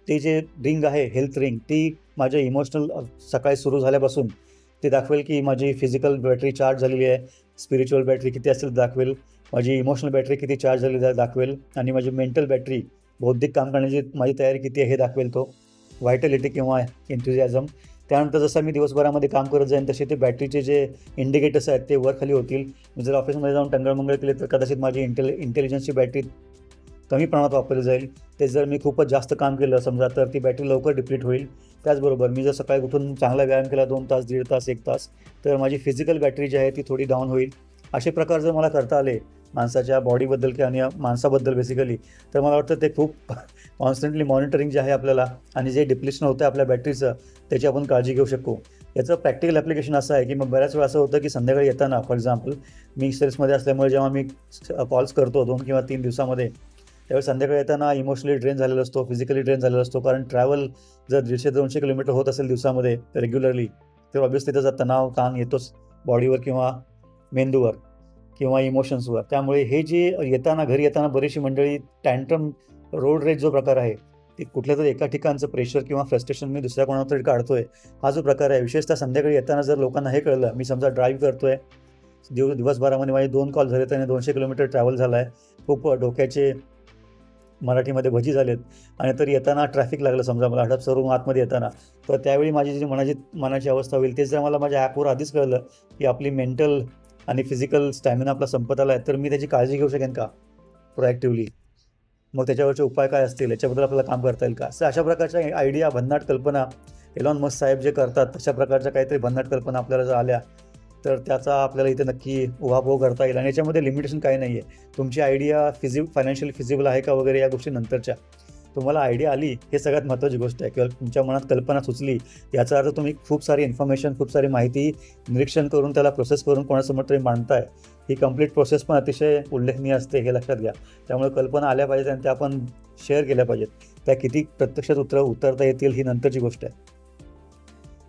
ती जे रिंग आहे हेल्थ रिंग, ती माझ्या इमोशनल सकाळी सुरू झाल्यापासून ते दाखवेल की माझी फिजिकल बॅटरी चार्ज झालेली आहे, स्पिरिच्युअल बॅटरी किती असेल दाखवेल, माझी इमोशनल बॅटरी किती चार्ज झालेली दाखवेल आणि माझी मेंटल बॅटरी, बौद्धिक काम करण्याची माझी तयारी किती आहे हे दाखवेल तो, व्हायटॅलिटी किंवा एन्थुझियाझम. त्यानंतर जसं मी दिवसभरामध्ये काम करत जाईन तसे ते बॅटरीचे जे इंडिकेटर्स आहेत ते वर खाली होतील. मी जर ऑफिसमध्ये जाऊन टंगळमंगळ केले तर कदाचित माझी इंटेलिजन्सची बॅटरी कमी प्रमाणात वापरली जाईल. ते जर मी खूपच जास्त काम केलं समजा तर ती बॅटरी लवकर डिप्लीट होईल. त्याचबरोबर मी जर सकाळी उठून चांगला व्यायाम केला 2 तास, 1.5 तास, 1 तास, तर माझी फिजिकल बॅटरी जी आहे ती थोडी डाऊन होईल. असे प्रकार जर मला करता आले माणसाच्या बॉडीबद्दल किंवा आणि माणसाबद्दल बेसिकली, तर मला वाटतं ते खूप कॉन्स्टंटली मॉनिटरिंग जे आहे आपल्याला आणि जे डिप्लिशन होतं आपल्या बॅटरीचं त्याची आपण काळजी घेऊ शकू. याचं प्रॅक्टिकल ॲप्लिकेशन असं आहे की मग बऱ्याच वेळा असं होतं की संध्याकाळी येताना फॉर एक्झाम्पल मी सेल्समध्ये असल्यामुळे जेव्हा मी कॉल्स करतो 2 किंवा 3 दिवसामध्ये, त्यावेळी संध्याकाळी येताना इमोशनली ड्रेन झालेला असतो, फिजिकली ड्रेन झालेला असतो. कारण ट्रॅव्हल जर 150-200 किलोमीटर होत असेल दिवसामध्ये रेग्युलरली, तर ऑब्व्हियसली त्याचा तणाव ताण येतोच बॉडीवर किंवा मेंदूवर किंवा इमोशन्सवर. त्यामुळे हे जे येताना घरी येताना बरीचशी मंडळी टँट्रम, रोड रेज जो प्रकार आहे, ते कुठल्यातरी एका ठिकाणचं प्रेशर किंवा फ्रस्ट्रेशन मी दुसऱ्या कोणाला तरी काढतोय, हा जो प्रकार आहे, विशेषतः संध्याकाळी येताना जर लोकांना हे कळलं, मी समजा ड्राईव्ह करतोय, दिवसभरामध्ये माझे 2 कॉल झाले आणि 200 किलोमीटर ट्रॅव्हल झाला आहे, खूप डोक्याचे मराठीमध्ये भजी झालेत आणि तरी येताना ट्रॅफिक लागलं समजा मला हडप शोरूम आतमध्ये येताना, तर त्यावेळी माझी जी मनाची अवस्था होईल तेच जर मला माझ्या ॲपवर आधीच कळलं की आपली मेंटल आणि फिजिकल स्टॅमिना आपला संपत आला आहे, तर मी त्याची काळजी घेऊ शकेन का प्रोॲक्टिव्हली? मग त्याच्यावरचे उपाय काय असतील, याच्याबद्दल आपल्याला काम करता येईल का? असं अशा प्रकारच्या आयडिया, भन्नाट कल्पना एलॉन मस्क साहेब जे करतात तशा प्रकारच्या काहीतरी भन्नाट कल्पना आपल्याला जर आल्या तर त्याचा आपल्याला इथे नक्की उहापोह करता येईल. आणि याच्यामध्ये लिमिटेशन काही नाही आहे. तुमची आयडिया फायनान्शियली फिजिबल आहे का वगैरे या गोष्टी नंतरच्या. तुम्हाला आयडिया आली हे सगळ्यात महत्त्वाची गोष्ट आहे, किंवा तुमच्या मनात कल्पना सुचली याचा अर्थ तुम्ही खूप सारी इन्फॉर्मेशन, खूप सारी माहिती निरीक्षण करून त्याला प्रोसेस करून कोणासमोर तरी मांडताय. ही कंप्लीट प्रोसेस पण अतिशय उल्लेखनीय असते हे लक्षात घ्या. त्यामुळे कल्पना आल्या पाहिजेत आणि त्या आपण शेअर केल्या पाहिजेत. त्या किती प्रत्यक्षात उतरता येतील ही नंतरची गोष्ट आहे.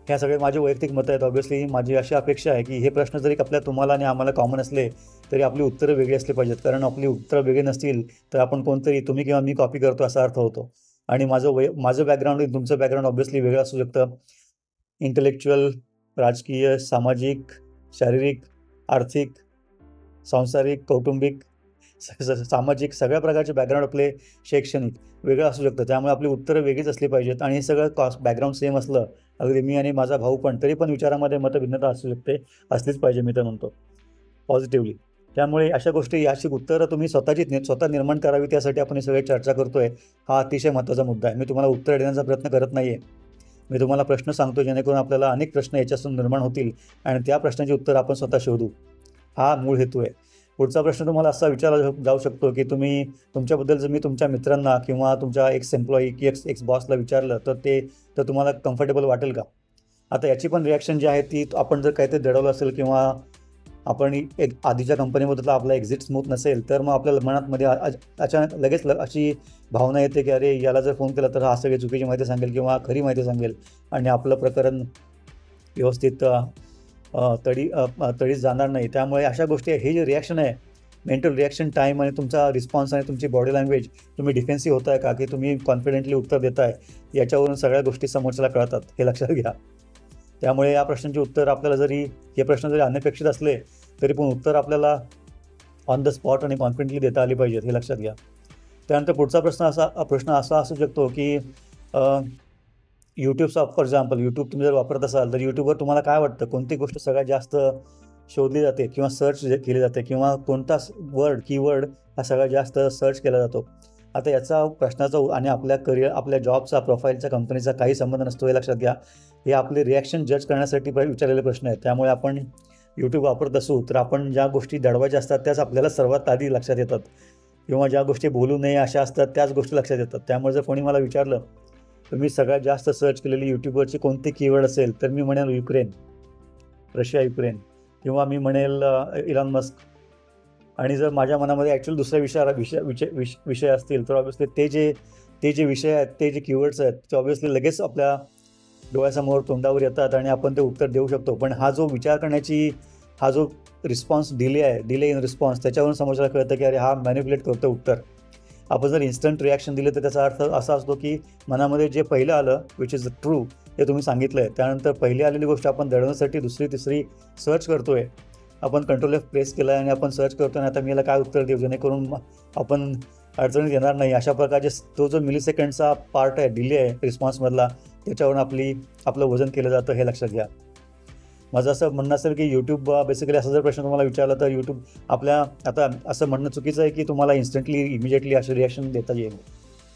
ह्या सगळे माझे वैयक्तिक मतं आहेत. ऑब्व्हियसली माझी अशी अपेक्षा आहे की हे प्रश्न जरी तुम्हाला आणि आम्हाला कॉमन असले तरी आपली उत्तरं वेगळी असली पाहिजेत. कारण आपली उत्तरं वेगळी नसतील तर आपण कोणतरी तुम्ही किंवा मी कॉपी करतो असा अर्थ होतो. आणि माझं बॅकग्राऊंड आणि तुमचं बॅकग्राऊंड ऑब्व्हियसली वेगळं असू शकतं. इंटेलेक्च्युअल, राजकीय, सामाजिक, शारीरिक, आर्थिक, सांसारिक, कौटुंबिक, सामाजिक सगळ्या प्रकारचे बॅकग्राऊंड आपले शैक्षणिक वेगळं असू शकतं. त्यामुळे आपली उत्तरं वेगळीच असली पाहिजेत. आणि हे सगळं बॅकग्राऊंड सेम असलं, अगदी मी आणि माझा भाऊ पण, तरी पण विचारामध्ये मतभिन्नता असू शकते, असलीच पाहिजे मी तर म्हणतो पॉझिटिव्हली. त्यामुळे अशा गोष्टी, याची उत्तरं तुम्ही स्वतः निर्माण करावी, त्यासाठी आपण ही सगळी चर्चा करतोय. हा अतिशय महत्त्वाचा मुद्दा आहे. मी तुम्हाला उत्तर देण्याचा प्रयत्न करत नाही आहे. मी तुम्हाला प्रश्न सांगतो जेणेकरून आपल्याला अनेक प्रश्न याच्यातून निर्माण होतील आणि त्या प्रश्नाची उत्तर आपण स्वतः शोधू. हा मूळ हेतू आहे. पुढचा प्रश्न तुम्हाला असा विचारला जाऊ शकतो की तुमच्याबद्दल जर मी तुमच्या मित्रांना किंवा तुमच्या एक्स एम्प्लॉई की एक्स बॉसला विचारलं तर तुम्हाला कम्फर्टेबल वाटेल का? आता याची पण रिॲक्शन जी आहे ती, आपण जर काहीतरी दडवलं असेल किंवा आपण एक आधीच्या कंपनीबद्दल आपला एक्झिट स्मूथ नसेल, तर मग आपल्याला मनातमध्ये अचानक लगेच अशी भावना येते की अरे याला जर फोन केला तर हा सगळी चुकीची माहिती सांगेल किंवा खरी माहिती सांगेल आणि आपलं प्रकरण व्यवस्थित तडीच जाणार नाही. त्यामुळे अशा गोष्टी, हे जे रिॲक्शन आहे, मेंटल रिॲक्शन टाईम आणि तुमचा रिस्पॉन्स आणि तुमची बॉडी लँग्वेज, तुम्ही डिफेन्सिव्ह होत आहे का की तुम्ही कॉन्फिडेंटली उत्तर देताय, याच्यावरून सगळ्या गोष्टी समोरच्याला कळतात, हे लक्षात घ्या. त्यामुळे या प्रश्नांची उत्तर आपल्याला हे प्रश्न जरी अनपेक्षित असले तरी पण उत्तर आपल्याला ऑन द स्पॉट आणि कॉन्फिडेंटली देता आली पाहिजेत, हे लक्षात घ्या. त्यानंतर पुढचा प्रश्न असा असू शकतो की यूट्यूबचा फॉर एक्झाम्पल, यूट्यूब तुम्ही जर वापरत असाल तर यूट्यूबवर तुम्हाला काय वाटतं, कोणती गोष्ट सगळ्यात जास्त शोधली जाते किंवा सर्च केली जाते किंवा कोणता कीवर्ड हा सगळ्यात जास्त सर्च केला जातो. आता याचा प्रश्नाचा आणि आपल्या करिअर, आपल्या जॉबचा, प्रोफाईलचा, कंपनीचा काही संबंध नसतो, हे लक्षात घ्या. हे आपले रिॲक्शन जज करण्यासाठी विचारलेले प्रश्न आहेत. त्यामुळे आपण यूट्यूब वापरत असू तर आपण ज्या गोष्टी दडवायच्या असतात त्याच आपल्याला सर्वात आधी लक्षात येतात, किंवा ज्या गोष्टी बोलू नये अशा असतात त्याच गोष्टी लक्षात येतात. त्यामुळे जर कोणी मला विचारलं तर मी सगळ्यात जास्त सर्च केलेली यूट्यूबवरची कोणते कीवर्ड असेल तर मी म्हणेल युक्रेन, रशिया युक्रेन, किंवा मी म्हणेल इलॉन मस्क. आणि जर माझ्या मनामध्ये ॲक्च्युअली दुसऱ्या विषय असतील तर ऑब्व्हियसली ते जे विषय आहेत, ते जे कीवर्ड्स आहेत ते ऑब्व्हियसली लगेच आपल्या डोळ्यासमोर, तोंडावर येतात आणि आपण ते उत्तर देऊ शकतो. पण हा जो विचार करण्याची, हा जो रिस्पॉन्स डिले इन रिस्पॉन्स, त्याच्यावरून समोरच्याला कळतं की अरे हा मॅनिप्युलेट करतो उत्तर. आपण जर इन्स्टंट रिॲक्शन दिलं तर त्याचा अर्थ असा असतो की मनामध्ये जे पहिलं आलं विच इज ट्रू हे तुम्ही सांगितलं आहे, त्यानंतर पहिली आलेली गोष्ट आपण दडवण्यासाठी दुसरी तिसरी सर्च करतो आहे. आपण कंट्रोल F प्रेस केला आहे आणि आपण सर्च करतो आणि आता मी याला काय उत्तर देऊ जेणेकरून आपण अडचणीत येणार नाही, अशा प्रकारचे तो जो मिलीसेकंडचा पार्ट आहे, डिले आहे रिस्पॉन्समधला, त्याच्यावरून आपलं वजन केलं जातं, हे लक्षात घ्या. माझं असं म्हणणं असेल की यूट्यूब बेसिकली असा जर प्रश्न तुम्हाला विचारला तर यूट्यूब आता असं म्हणणं चुकीचं आहे की तुम्हाला इन्स्टंटली इमिजिएटली असे रिॲक्शन देता येईल.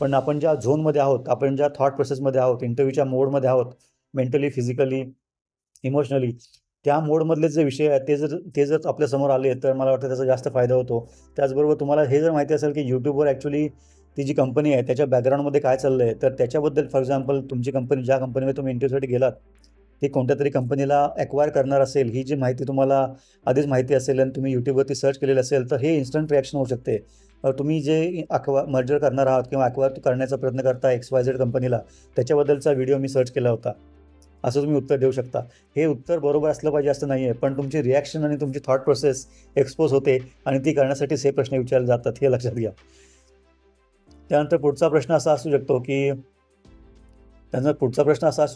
पण आपण ज्या झोनमध्ये आहोत, आपण ज्या थॉट प्रोसेसमध्ये आहोत, इंटरव्ह्यूच्या मोडमध्ये आहोत, मेंटली, फिजिकली, इमोशनली, त्या मोडमधले जे विषय आहेत ते जर आपल्यासमोर आले तर मला वाटतं त्याचा जास्त फायदा होतो. त्याचबरोबर तुम्हाला हे जर माहिती असेल की यूट्यूबवर ॲक्च्युली ती जी कंपनी आहे त्याच्या बॅकग्राऊंडमध्ये काय चाललं आहे, तर त्याच्याबद्दल, फॉर एक्झाम्पल तुमची कंपनी, ज्या कंपनीमध्ये तुम्ही इंटरव्ह्यूसाठी गेलात ती कोणत्या तरी कंपनीला ॲक्वायर करणार असेल, ही जी माहिती तुम्हाला आधीच माहिती असेल आणि तुम्ही यूट्यूबवरती सर्च केलेलं असेल तर हे इन्स्टंट रिॲक्शन होऊ शकते. तुम्ही जे मर्जर करणार आहात किंवा ॲक्वायर करण्याचा प्रयत्न करता XYZ कंपनीला, त्याच्याबद्दलचा व्हिडिओ मी सर्च केला होता, असं तुम्ही उत्तर देऊ शकता. हे उत्तर बरोबर असलं पाहिजे असं नाही आहे, पण तुमची रिॲक्शन आणि तुमची थॉट प्रोसेस एक्सपोज होते आणि ती करण्यासाठीच हे प्रश्न विचारले जातात, हे लक्षात घ्या. त्यानंतर पुढचा प्रश्न असा असू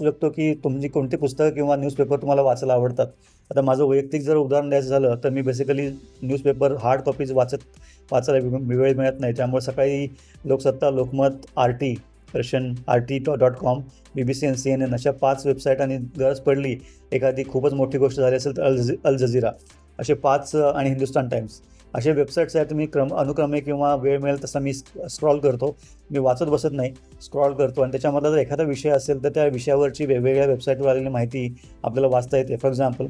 शकतो की तुमची कोणती पुस्तकं किंवा न्यूजपेपर तुम्हाला वाचायला आवडतात. आता माझं वैयक्तिक जर उदाहरण द्यायचं झालं तर मी बेसिकली न्यूजपेपर हार्ड कॉपीज वाचायला वेळ मिळत नाही. त्यामुळे सकाळी Loksatta, Lokmat, RT, Russian RT.com, BBC आणि CNN अशा 5 वेबसाईट, आणि गरज पडली एखादी खूपच मोठी गोष्ट झाली असेल तर अल जझीरा, असे 5 आणि हिंदुस्तान टाइम्स असे वेबसाईट्स आहेत. मी अनुक्रमे किंवा वेळ मिळेल तसा मी स्क्रॉल करतो, मी वाचत बसत नाही, स्क्रॉल करतो आणि त्याच्यामधला जर एखादा विषय असेल तर त्या विषयावरची वेगवेगळ्या वेबसाईटवर आलेली माहिती आपल्याला वाचता येते. फॉर एक्झाम्पल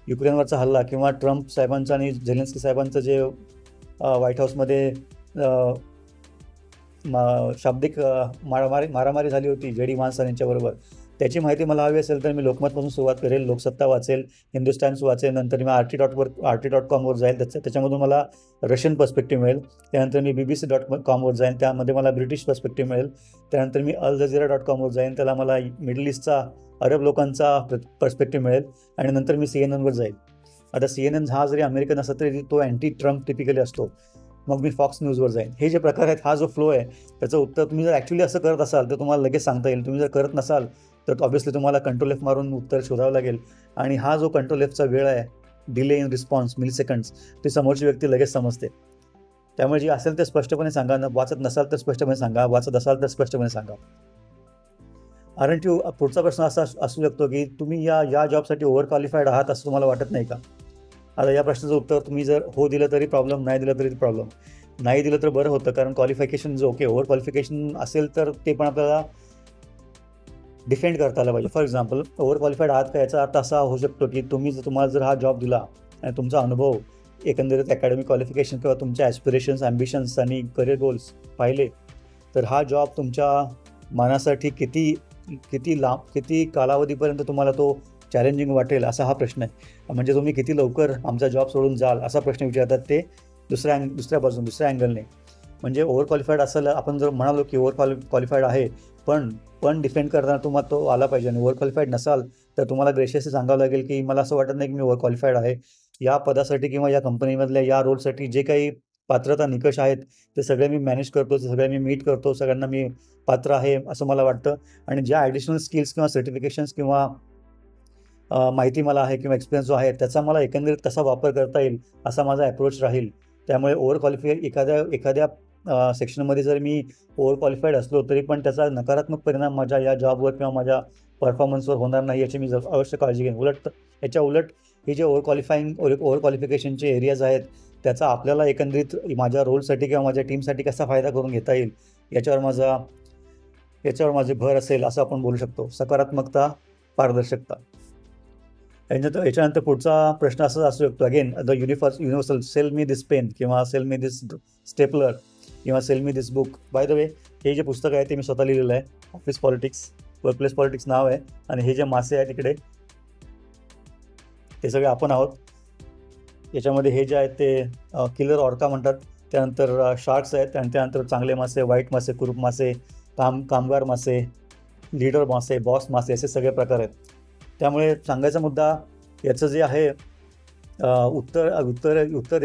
युक्रेनवरचा हल्ला किंवा ट्रम्प साहेबांचं आणि झेलेन्स्की साहेबांचं जे व्हाईट हाऊसमध्ये शाब्दिक मारामारी झाली होती JD व्हान्स यांच्याबरोबर, त्याची माहिती मला हवी असेल तर मी लोकमतपासून सुरुवात करेल, लोकसत्ता वाचेल, हिंदुस्तान वाचेल, नंतर मी RT.com वर जाईल, त्याच्यामधून मला रशियन पर्स्पेक्टिव्ह मिळेल. त्यानंतर मी BBC.com वर जाईन, त्यामध्ये मला ब्रिटिश पर्स्पेक्टिव्ह मिळेल. त्यानंतर मी aljazeera.com वर जाईन, त्याला मला मिडल ईस्टचा, अरब लोकांचा पर्स्पेक्टिव्ह मिळेल. आणि नंतर मी CNN वर जाईल. आता CNN हा जरी अमेरिकन असला तरी तो अँटी ट्रम्प टिपिकली असतो. मग मी फॉक्स न्यूजवर जाईन. हे जे प्रकार आहेत, हा जो फ्लो आहे, त्याचं उत्तर तुम्ही जर ॲक्च्युली असं करत असाल तर तुम्हाला लगेच सांगता येईल. तुम्ही जर करत नसाल तर ऑब्व्हियसली तुम्हाला कंट्रोल F मारून उत्तर शोधावं लागेल. आणि हा जो कंट्रोल Fचा वेळ आहे, डिले इन रिस्पॉन्स, मिलीसेकंड्स, ती समोरची व्यक्ती लगेच समजते. त्यामुळे जे असेल ते स्पष्टपणे सांगा. वाचत नसाल तर स्पष्टपणे सांगा, वाचत असाल तर स्पष्टपणे सांगा. पुढचा प्रश्न असा असू शकतो की तुम्ही या जॉबसाठी ओव्हर क्वालिफाईड आहात असं तुम्हाला वाटत नाही का? आता या प्रश्नाचं उत्तर तुम्ही जर हो दिलं तरी प्रॉब्लेम, नाही दिलं तरी प्रॉब्लेम. नाही दिलं तर बरं होतं, कारण क्वालिफिकेशन जो ओव्हर क्वालिफिकेशन असेल तर ते पण आपल्याला डिफेंड करता आलं पाहिजे. फॉर एक्झाम्पल ओव्हर क्वालिफाईड आहात का, याचा अर्थ असा होऊ शकतो की तुम्हाला जर हा जॉब दिला आणि तुमचा अनुभव, एकंदरीत अकॅडमिक क्वालिफिकेशन किंवा तुमच्या ॲस्पिरेशन्स, ॲम्बिशन्स आणि करिअर गोल्स पाहिले तर हा जॉब तुमच्या मनासाठी किती कालावधीपर्यंत तुम्हाला तो चॅलेंजिंग वाटेल, असा हा प्रश्न आहे. म्हणजे तुम्ही किती लवकर आमचा जॉब सोडून जाल, असा प्रश्न विचारतात ते दुसऱ्या अँगलने. म्हणजे ओव्हर क्वालिफाईड असेल, आपण जर म्हणालो की ओव्हर क्वालिफाईड आहे पण डिफेंड करताना तुम्हाला तो आला पाहिजे. आणि ओव्हर क्वालिफाईड नसाल तर तुम्हाला ग्रेशियसली सांगावं लागेल की मला असं वाटत नाही की मी ओव्हर क्वालिफाईड आहे. या पदासाठी किंवा या कंपनीमधल्या या रोलसाठी जे काही पात्रता निकष आहेत ते सगळे मी मॅनेज करतो, ते सगळे मी मीट करतो, सगळ्यांना मी पात्र आहे असं मला वाटतं. आणि ज्या ॲडिशनल स्किल्स किंवा सर्टिफिकेशन्स किंवा माहिती मला आहे किंवा एक्सपिरियन्स जो आहे त्याचा मला एकंदरीत कसा वापर करता येईल असा माझा अप्रोच राहील. त्यामुळे ओव्हर क्वालिफाईड एखाद्या सेक्शनमध्ये जर मी ओव्हर क्वालिफाईड असलो तरी पण त्याचा नकारात्मक परिणाम माझ्या या जॉबवर किंवा माझ्या परफॉर्मन्सवर होणार नाही याची मी अवश्य काळजी घेईन. याच्या उलट हे जे ओव्हर क्वालिफिकेशनचे एरियाज आहेत त्याचा आपल्याला एकंदरीत माझ्या रोलसाठी किंवा माझ्या टीमसाठी कसा फायदा करून घेता येईल याच्यावर माझे भर असेल असं आपण बोलू शकतो. सकारात्मकता, पारदर्शकता. याच्यानंतर पुढचा प्रश्न असा असू शकतो, again the universal sell me this pen किंवा सेल मी दिस स्टेपलर किंवा sell me this book. By the way, हे जे पुस्तक आहे ते मी स्वतः लिहिलेलं आहे. ऑफिस पॉलिटिक्स, वर्कप्लेस पॉलिटिक्स नाव आहे. आणि हे जे मासे आहेत तिकडे ते सगळे आपण आहोत. याच्यामध्ये हे जे आहेत ते किलर ऑर्का म्हणतात, त्यानंतर शार्क्स आहेत, आणि त्यानंतर चांगले मासे, वाईट मासे, कुरूप मासे, कामगार मासे, लीडर मासे, बॉस मासे, असे सगळे प्रकार आहेत. त्यामुळे सांगायचा मुद्दा याचं जे आहे उत्तर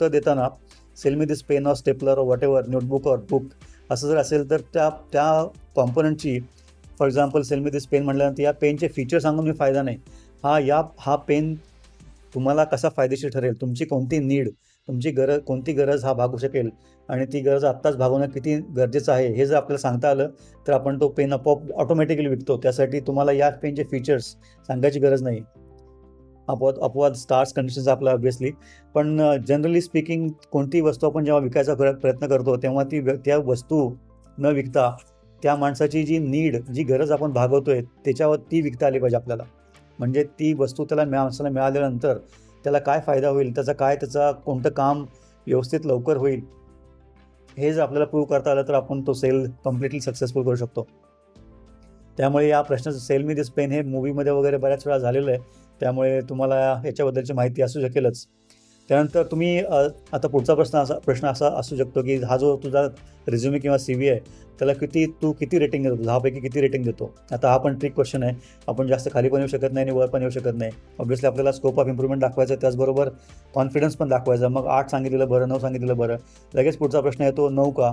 देताना sell me this pen or stapler और वॉट एव्हर, नोटबुक और बुक असं जर असेल तर त्या कॉम्पोनंटची, for example sell me this pen म्हटल्यानंतर या पेनचे फीचर सांगून मी फायदा नाही. हा पेन तुम्हाला कसा फायदेशीर ठरेल, तुमची कोणती नीड, कोणती गरज हा भागू शकेल, आणि ती गरज आत्ताच भागवणं किती गरजेचं आहे हे जर आपल्याला सांगता आलं तर आपण तो पेन ऑटोमॅटिकली विकतो. त्यासाठी तुम्हाला या पेनचे फीचर्स सांगायची गरज नाही. अपवाद स्टार्स कंडिशन्स आपला ऑब्वियसली, पण जनरली स्पीकिंग कोणतीही वस्तू आपण जेव्हा विकायचा प्रयत्न करतो तेव्हा त्या वस्तू न विकता त्या माणसाची जी नीड, जी गरज आपण भागवतोय त्याच्यावर ती विकता आली पाहिजे आपल्याला. म्हणजे ती वस्तू माणसाला मिळाल्यानंतर त्याला काय फायदा होईल, त्याचा कोणतं काम व्यवस्थित लवकर होईल, हे जर आपल्याला प्रूव्ह करता आलं तर आपण तो सेल कम्प्लिटली सक्सेसफुल करू शकतो. त्यामुळे या प्रश्नाचं सेल मी दिस पेन हे मूवीमध्ये वगैरे बऱ्याच वेळा झालेलं आहे, त्यामुळे तुम्हाला याच्याबद्दलची माहिती असू शकेलच. त्यानंतर तुम्ही आता पुढचा प्रश्न असा असू शकतो की हा जो तुझा रिझ्युमे किंवा CV आहे त्याला तू किती रेटिंग देतो, 10पैकी किती रेटिंग देतो. आता हा पण ट्रिक क्वेश्चन आहे. आपण जास्त खाली पण येऊ शकत नाही आणि वर पण येऊ शकत नाही. ऑब्व्हियसली आपल्याला स्कोप ऑफ इम्प्रूव्हमेंट दाखवायचा, त्याचबरोबर कॉन्फिडन्स पण दाखवायचा. मग 8 सांगितलेलं बरं, 9 सांगितलेलं बरं. लगेच पुढचा प्रश्न येतो 9 का,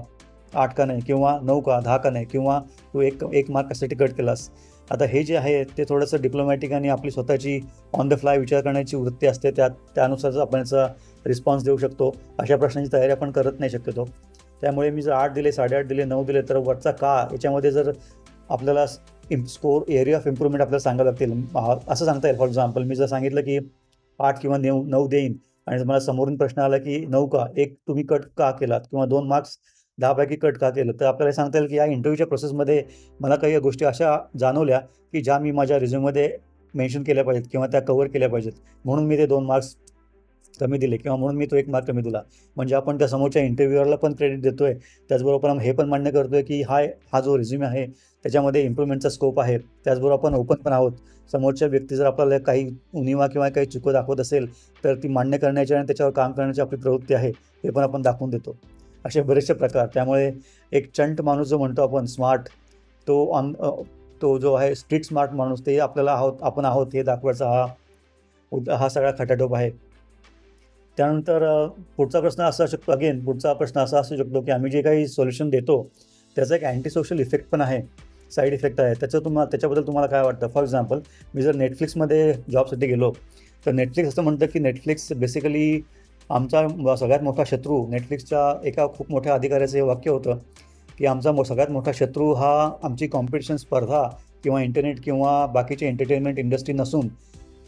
8 का नाही, किंवा 9 का, 10 का नाही, किंवा तू एक मार्क कशासाठी कट केलास. आता हे जे आहे ते थोडंसं डिप्लोमॅटिक आणि आपली स्वतःची ऑन द फ्लाय विचार करण्याची वृत्ती असते, त्यानुसारच आपण याचा रिस्पॉन्स देऊ शकतो. अशा प्रश्नांची तयारी आपण करत नाही शक्यतो. त्यामुळे मी जर 8 दिले, 8.5 दिले, 9 दिले तर वरचा का याच्यामध्ये जर आपल्याला एरिया ऑफ इम्प्रूव्हमेंट आपल्याला सांगावं लागतील. असं सांगता येईल, फॉर एक्झाम्पल मी जर सांगितलं की 8 किंवा 9 देईन आणि मला समोरून प्रश्न आला की 9 का, एक तुम्ही कट का केलात, किंवा 2 मार्क्स 10पैकी कट का केलं, तर आपल्याला सांगता येईल की या इंटरव्ह्यूच्या प्रोसेसमध्ये मला काही गोष्टी अशा जाणवल्या की ज्या मी माझ्या रिझ्यूममध्ये मेन्शन केल्या पाहिजेत किंवा त्या कव्हर केल्या पाहिजेत, म्हणून मी ते 2 मार्क्स कमी दिले, किंवा म्हणून मी तो 1 मार्क कमी दिला. म्हणजे आपण त्या समोरच्या इंटरव्ह्यूअरला पण क्रेडिट देतोय, त्याचबरोबर आपण हे पण मान्य करतोय की हा जो रिझ्यूमे आहे त्याच्यामध्ये इम्प्रूव्हमेंटचा स्कोप आहे. त्याचबरोबर आपण ओपन पण आहोत. समोरच्या व्यक्ती जर आपल्याला काही उणिवा किंवा काही चुका दाखवत असेल तर ती मान्य करण्याची आणि त्याच्यावर काम करण्याची आपली प्रवृत्ती आहे हे पण आपण दाखवून देतो. असे बरेचसे प्रकार. त्यामुळे एक चंट माणूस जो म्हणतो आपण, स्मार्ट, तो जो आहे स्ट्रीट स्मार्ट माणूस, ते आपण आहोत हे दाखवायचा हा सगळा खटाटोप आहे. त्यानंतर पुढचा प्रश्न असा असू शकतो की आम्ही जे काही सोल्युशन देतो त्याचा एक अँटी सोशल इफेक्ट पण आहे, साईड इफेक्ट आहे. त्याच्याबद्दल तुम्हाला काय वाटतं. फॉर एक्झाम्पल मी जर नेटफ्लिक्समध्ये जॉबसाठी गेलो तर नेटफ्लिक्स असं म्हणतं की नेटफ्लिक्स बेसिकली आमचा सगळ्यात मोठा शत्रू, नेटफ्लिक्सच्या एका खूप मोठ्या अधिकाऱ्याचं हे वाक्य होतं की आमचा सगळ्यात मोठा शत्रू हा आमची कॉम्पिटिशन स्पर्धा किंवा इंटरनेट किंवा बाकीची एंटरटेनमेंट इंडस्ट्री नसून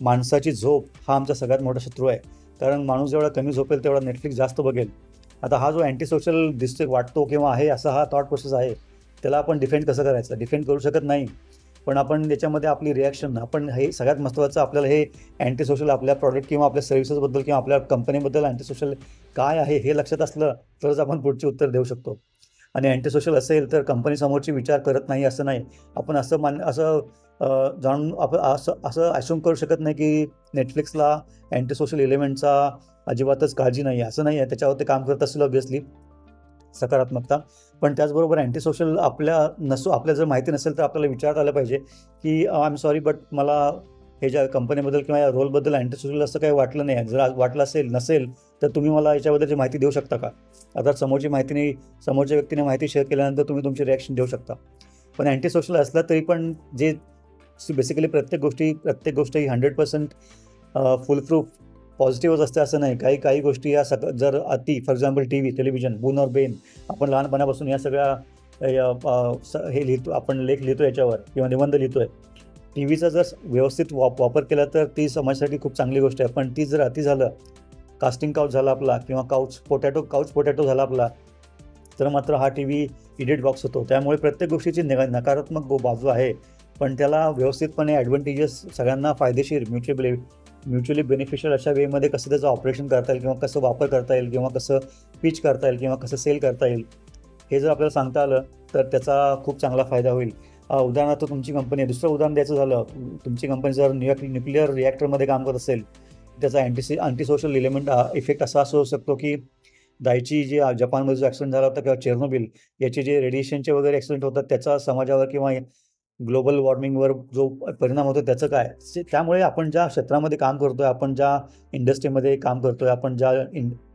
माणसाची झोप हा आमचा सगळ्यात मोठा शत्रू आहे. कारण माणूस जेवढा कमी झोपेल तेवढा नेटफ्लिक्स जास्त बघेल. आता हा जो अँटी सोशल वाटतो किंवा आहे असा हा थॉट प्रोसेस आहे, त्याला आपण डिफेंड कसं करायचं. डिफेंड करू शकत नाही, पण आपण त्याच्यामध्ये आपली रिॲक्शन, आपण हे सगळ्यात महत्त्वाचं आपल्याला हे अँटी सोशल आपल्या प्रॉडक्ट किंवा आपल्या सर्व्हिसेसबद्दल किंवा आपल्या कंपनीबद्दल अँटी सोशल काय आहे हे लक्षात असलं तरच आपण पुढची उत्तर देऊ शकतो. आणि अँटी सोशल असेल तर कंपनीसमोरची विचार करत नाही असं नाही. आपण असं अश्यूम करू शकत नाही की नेटफ्लिक्सला अँटी सोशल एलिमेंटचा अजिबातच काळजी नाही आहे, असं नाही आहे. त्याच्यावर ते काम करत असेल ऑब्व्हियसली, सकारात्मकता. पण त्याचबरोबर अँटी सोशल आपल्या जर माहिती नसेल तर आपल्याला विचारता आलं पाहिजे की आय एम सॉरी बट मला हे ज्या कंपनीबद्दल किंवा या रोलबद्दल अँटी सोशल असं काही वाटलं नाही आहे. जर वाटलं नसेल तर तुम्ही मला याच्याबद्दलची माहिती देऊ शकता का. आता समोरच्या व्यक्तीने माहिती शेअर केल्यानंतर तुम्ही तुमची रिॲक्शन देऊ शकता. पण अँटी सोशल असला तरी पण जे बेसिकली प्रत्येक गोष्ट ही 100% फुलप्रूफ पॉझिटिव्हच असते असं नाही. काही गोष्टी या जर फॉर एक्झाम्पल टेलिव्हिजन, बून और बेन, आपण लहानपणापासून या सगळ्या हे लिहितो, आपण लेख लिहितो याच्यावर किंवा निबंध लिहितोय, टी व्हीचा जर व्यवस्थित वापर केला तर ती समाजासाठी खूप चांगली गोष्ट आहे, पण ती जर अति झालं, कास्टिंग काउच झाला आपला किंवा काउच पोटॅटो झाला आपला, तर मात्र हा टी व्ही इडियट बॉक्स होतो. त्यामुळे प्रत्येक गोष्टीची नकारात्मक बाजू आहे, पण त्याला व्यवस्थितपणे ॲडव्हान्टेजेस सगळ्यांना फायदेशीर म्युच्युअली बेनिफिशियल अशा वेमध्ये कसं त्याचं ऑपरेशन करता येईल किंवा कसं वापर करता येईल किंवा कसं पिच करता येईल किंवा कसं सेल करता येईल, हे जर आपल्याला सांगता आलं तर त्याचा खूप चांगला फायदा होईल. उदाहरणार्थ तुमची कंपनी, दुसरं उदाहरण द्यायचं झालं, तुमची कंपनी जर न्यूक्लिअर रिॲक्टरमध्ये काम करत असेल, त्याचा अँटी सोशल इलेमेंट इफेक्ट असा असू शकतो की दायची जे जपानमध्ये जो ॲक्सिडेंट झाला होता किंवा चेर्नोबिल याचे जे रेडिएशनचे वगैरे ॲक्सिडेंट होतात त्याचा समाजावर किंवा ग्लोबल वॉर्मिंगवर जो परिणाम होतो त्याचं काय. त्यामुळे आपण ज्या क्षेत्रामध्ये काम करतो आहे, आपण ज्या इंडस्ट्रीमध्ये काम करतो आहे, आपण ज्या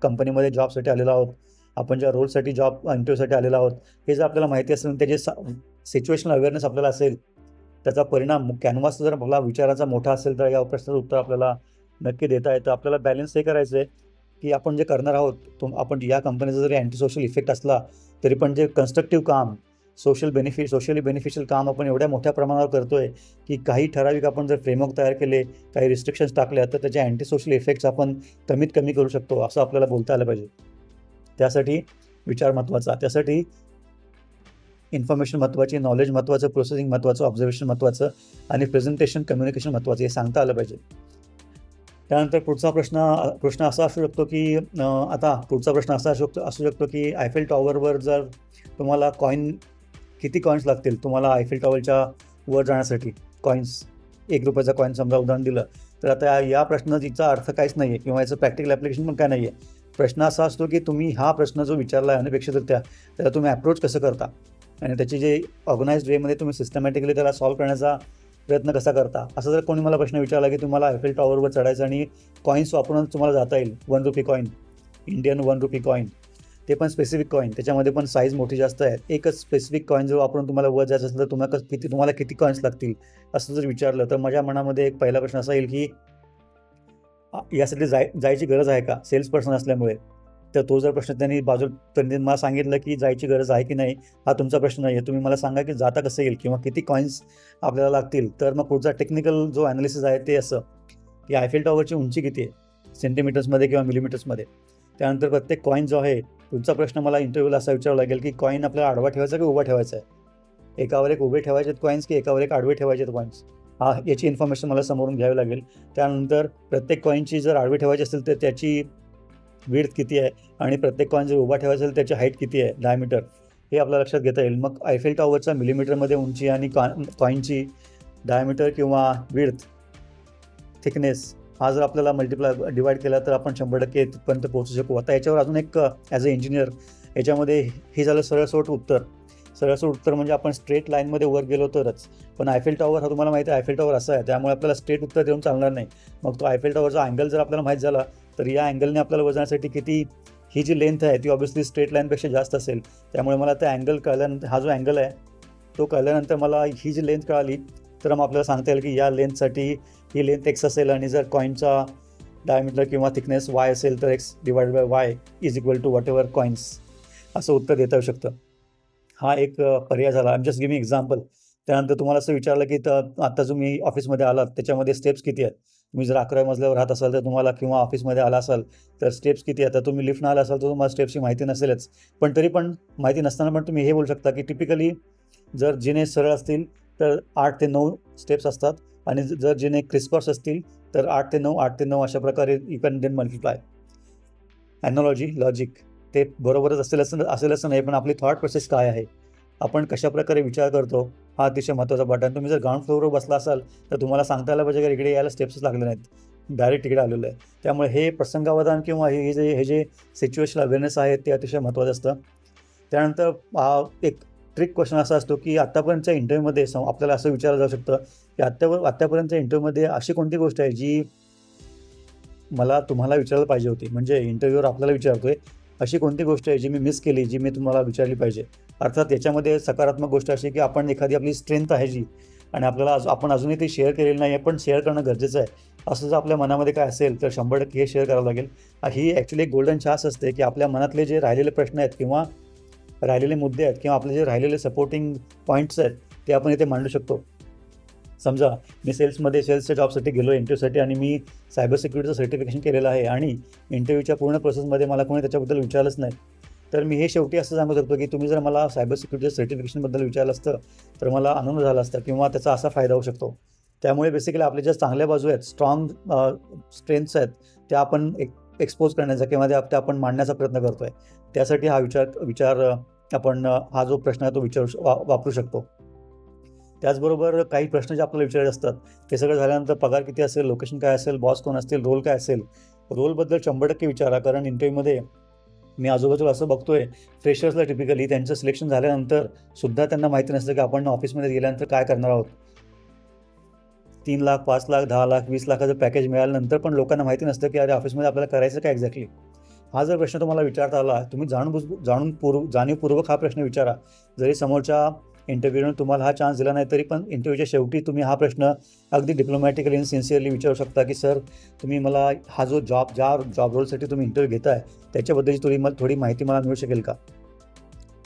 कंपनीमध्ये जॉबसाठी आलेलो आहोत, आपण ज्या रोलसाठी इंटरव्ह्यूसाठी आलेलो आहोत, हे जर आपल्याला माहिती असेल, त्याचे सिच्युएशनल अवेअरनेस आपल्याला असेल, त्याचा परिणाम कॅनव्हास जर आपला विचाराचा मोठा असेल तर या प्रश्नाचं उत्तर आपल्याला नक्की देता येतं. आपल्याला बॅलन्स हे करायचं आहे की आपण जे करणार आहोत, आपण या कंपनीचा जरी अँटी सोशल इफेक्ट असला तरी पण जे कन्स्ट्रक्टिव्ह काम, सोशली बेनिफिशियल काम आपण एवढ्या मोठ्या प्रमाणावर करतो आहे की काही ठराविक आपण जर फ्रेमवर्क तयार केले, काही रिस्ट्रिक्शन्स टाकल्या, तर त्याचे अँटी सोशल इफेक्ट्स आपण कमीत कमी करू शकतो असं आपल्याला बोलता आलं पाहिजे. त्यासाठी विचार महत्त्वाचा, त्यासाठी इन्फॉर्मेशन महत्त्वाची, नॉलेज महत्त्वाचं, प्रोसेसिंग महत्त्वाचं, ऑब्झर्वेशन महत्त्वाचं आणि प्रेझेंटेशन कम्युनिकेशन महत्त्वाचं, हे सांगता आलं पाहिजे. त्यानंतर पुढचा प्रश्न असा असू शकतो की आता पुढचा प्रश्न असा असू शकतो की आयफेल टॉवरवर जर तुम्हाला किती कॉईन्स लागतील तुम्हाला आयफेल टॉवरच्या वर जाण्यासाठी, कॉईन्स, ₹1 कॉईन समजा उदाहरण दिलं, तर आता या प्रश्नाचा अर्थ काहीच नाही आहे किंवा याचं प्रॅक्टिकल ॲप्लिकेशन पण काय नाही आहे. प्रश्न असा असतो की तुम्ही हा प्रश्न जो विचारला आहे अनपेक्षितरित्या, त्याला तुम्ही अप्रोच कसं करता आणि त्याची जे ऑर्गनाइज्ड वेमध्ये तुम्ही सिस्टमॅटिकली त्याला सॉल्व्ह करण्याचा प्रयत्न कसा करता. असं जर कोणी मला प्रश्न विचारला की तुम्हाला आयफेल टॉवरवर चढायचं आणि कॉईन्स वापरून तुम्हाला जाता येईल, ₹1 कॉईन, इंडियन ₹1 कॉईन, ते पण स्पेसिफिक कॉईन, त्याच्यामध्ये पण साईज मोठी जास्त आहे, एकच स्पेसिफिक कॉईन जर वापरून तुम्हाला वर जायचं असेल तर तुम्हाला किती कॉईन्स लागतील असं जर विचारलं, तर माझ्या मनामध्ये एक पहिला प्रश्न असा येईल की यासाठी जायची गरज आहे का, सेल्स पर्सन असल्यामुळे. तर तो जर प्रश्न त्यांनी मला सांगितलं की जायची गरज आहे की नाही, हा तुमचा प्रश्न नाही आहे, तुम्ही मला सांगा की जाता कसं येईल किंवा किती कॉईन्स आपल्याला लागतील. तर मग पुढचा टेक्निकल जो ॲनालिसिस आहे ते असं की आयफेल टॉवरची उंची किती आहे, सेंटीमीटर्समध्ये किंवा मिलीमीटर्समध्ये. त्यानंतर प्रत्येक कॉईन जो आहे, पुढचा प्रश्न मला इंटरव्ह्यूला असा विचारावा लागेल की कॉईन आपल्याला आडवा ठेवायचा की उभा ठेवायचा आहे, एकावर एक उभे ठेवायचे आहेत कॉईन्स की एकावर एक आडवे ठेवायचे आहेत कॉईन्स, याची इन्फॉर्मेशन मला समोरून घ्यावी लागेल. त्यानंतर प्रत्येक कॉईनची जर आडवी ठेवायची असेल तर त्याची विड्थ किती आहे आणि प्रत्येक कॉईन जर उभा ठेवायचा असेल त्याची हाईट किती आहे, डायमीटर, हे आपल्या लक्षात घेता येईल. मग आयफेल टॉवरचा मिलीमीटरमध्ये उंची आणि कॉईनची डायमीटर किंवा विड्थ, थिकनेस हा जर आपल्याला डिवाईड केला तर आपण 100% तिथपर्यंत पोहोचू शकू. आता याच्यावर अजून एक ॲज अ इंजिनियर याच्यामध्ये हे झालं सरळसोट उत्तर म्हणजे आपण स्ट्रेट लाईनमध्ये वर गेलो तरच. पण आयफेल टॉवर हा तुम्हाला माहिती आहे, आयफेल टॉवर असा आहे, त्यामुळे आपल्याला स्ट्रेट उत्तर देऊन चालणार नाही. मग तो आयफेल टॉवरचा अँगल जर आपल्याला माहीत झाला तर या अँगलने आपल्याला वर जाण्यासाठी ही जी लेंथ आहे ती ऑब्व्हियसली स्ट्रेट लाईनपेक्षा जास्त असेल. त्यामुळे मला त्या अँगल कळल्यानंतर, हा जो अँगल आहे तो कळल्यानंतर मला ही जी लेंथ कळाली तर मग आपल्याला सांगता येईल की या लेंथसाठी ही लेंथ x असेल आणि जर कॉईनचा डायमीटर किंवा थिकनेस y असेल तर x/y = whatever कॉईन्स, असं उत्तर देता येऊ शकतं. हा एक पर्याय झाला. I am just giving example. त्यानंतर तुम्हाला असं विचारलं की आता तुम्ही ऑफिसमध्ये आलात त्याच्यामध्ये स्टेप्स किती आहेत. तुम्ही जर 11व्या मजल्यावर राहत असाल तर तुम्हाला, किंवा ऑफिसमध्ये आला असाल तर स्टेप्स किती आहेत. तर तुम्ही लिफ्टनं आला असाल तर तुम्हाला स्टेप्सची माहिती नसेलच, पण तरी पण माहिती नसताना पण तुम्ही हे बोलू शकता की टिपिकली जर जिने सरळ असतील तर 8 ते 9 स्टेप्स असतात आणि जर जिने क्रिसक्रॉस असतील तर 8 ते 9 अशा प्रकारे you can then multiply. Analogy, logic ते बरोबरच असेल असं नाही, पण आपली थॉट प्रोसेस काय आहे, आपण कशाप्रकारे विचार करतो, हा अतिशय महत्त्वाचा पार्ट. तुम्ही जर ग्राउंड फ्लोअरवर बसला असाल तर तुम्हाला सांगता आलं पाहिजे की इकडे यायला स्टेप्सच लागले नाहीत, डायरेक्ट इकडे आलेलं आहे. त्यामुळे हे प्रसंगावधान किंवा हे जे सिच्युएशनल अवेअरनेस आहे ते अतिशय महत्त्वाचं असतं. त्यानंतर एक ट्रिक क्वेश्चन असा असतो की आत्तापर्यंतच्या इंटरव्ह्यूमध्ये आपल्याला असं विचारलं जाऊ शकतं की आत्तापर्यंतच्या इंटरव्ह्यूमध्ये अशी कोणती गोष्ट आहे जी मला तुम्हाला विचारायला पाहिजे होती. म्हणजे इंटरव्ह्यूवर आपल्याला विचारतोय अशी कोणती गोष्ट आहे जी मी मिस केली, जी मी तुम्हाला विचारली पाहिजे. अर्थात याच्यामध्ये सकारात्मक गोष्ट अशी की आपण एखादी आपली स्ट्रेंथ आहे जी, आणि आपण अजूनही ती शेअर केलेली नाही आहे, पण शेअर करणं गरजेचं आहे. असं जर आपल्या मनामध्ये काय असेल तर 100% हे शेअर करावं लागेल. ही ॲक्च्युली एक गोल्डन चान्स असते की आपल्या मनातले जे राहिलेले प्रश्न आहेत किंवा राहिलेले मुद्दे आहेत किंवा आपले जे राहिलेले सपोर्टिंग पॉईंट्स आहेत ते आपण इथे मांडू शकतो. समजा मी सेल्सच्या जॉबसाठी गेलो इंटरव्ह्यूसाठी आणि मी सायबर सिक्युरिटीचं सर्टिफिकेशन केलेलं आहे आणि इंटरव्ह्यूच्या पूर्ण प्रोसेसमध्ये मला कोणी त्याच्याबद्दल विचारलंच नाही, तर मी हे शेवटी असं सांगू शकतो की तुम्ही जर मला सायबर सिक्युरिटीच्या सर्टिफिकेशनबद्दल विचारलं असतं तर मला आनंद झाला असता किंवा त्याचा असा फायदा होऊ शकतो. त्यामुळे बेसिकली आपल्या ज्या चांगल्या बाजू आहेत, स्ट्रॉंग स्ट्रेंथ्स आहेत, त्या आपण एक्सपोज करण्याचा किंवा त्या आपण मांडण्याचा प्रयत्न करतोय. त्यासाठी हा विचार आपण हा जो प्रश्न आहे तो वापरू शकतो. त्याचबरोबर काही प्रश्न जे आपल्याला विचारायचे असतात ते सगळं झाल्यानंतर पगार किती असेल, लोकेशन काय असेल, बॉस कोण असतील, रोल काय असेल, रोलबद्दल 100% विचारा. कारण इंटरव्ह्यूमध्ये मी आजूबाजूला असं बघतोय, फ्रेशर्सला टिपिकली त्यांचं सिलेक्शन झाल्यानंतर सुद्धा त्यांना माहिती नसतं की आपण ऑफिसमध्ये गेल्यानंतर काय करणार आहोत. 3 लाख, 5 लाख, 10 लाख, 20 लाखाचं पॅकेज मिळाल्यानंतर पण लोकांना माहिती नसतं की अरे ऑफिसमध्ये आपल्याला करायचं काय एक्झॅक्टली. हा जर प्रश्न तुम्हाला विचारता आला, तुम्ही जाणीवपूर्वक हा प्रश्न विचारा. जरी समोरच्या इंटरव्ह्यूने तुम्हाला हा चान्स दिला नाही तरी पण इंटरव्ह्यूच्या शेवटी तुम्ही हा प्रश्न अगदी डिप्लोमॅटिकली आणि सिन्सिअरली विचारू शकता की सर, तुम्ही मला हा जो ज्या जॉब रोलसाठी तुम्ही इंटरव्ह्यू घेताय त्याच्याबद्दलची थोडी माहिती मला मिळू शकेल का?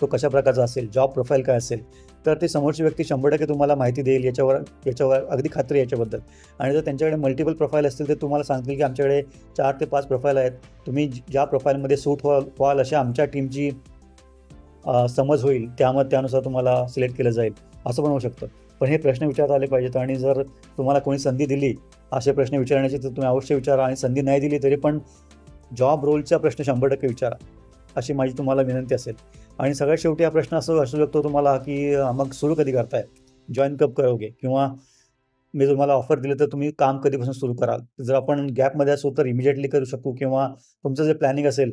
तो कशा प्रकारचा असेल, जॉब प्रोफाईल काय असेल? तर ती समोरची व्यक्ती 100% तुम्हाला माहिती देईल, याच्यावर अगदी खात्री आहे याच्याबद्दल. आणि जर त्यांच्याकडे मल्टिपल प्रोफाईल असतील तर तुम्हाला सांगतील की आमच्याकडे 4 ते 5 प्रोफाईल आहेत. तुम्ही ज्या प्रोफाईलमध्ये सूट व्हाल अशा आमच्या टीमची समज होईल, त्यानुसार तुम्हाला सिलेक्ट केलं जाईल, असं पण होऊ शकतं. पण हे प्रश्न विचारता आले पाहिजेत आणि जर तुम्हाला कोणी संधी दिली असे प्रश्न विचारण्याची तर तुम्ही अवश्य विचारा आणि संधी नाही दिली तरी पण जॉब रोलचा प्रश्न 100% विचारा, अशी माझी तुम्हाला विनंती असेल. आणि सगळ्यात शेवटी हा प्रश्न असं असू शकतो तुम्हाला की मग सुरू कधी करताय? जॉइन कब करोगे? किंवा मी तुम्हाला ऑफर दिली तर तुम्ही काम कधीपासून सुरू कराल? जर आपण गॅपमध्ये असू तर इमिडिएटली करू शकू किंवा तुमचं जे प्लॅनिंग असेल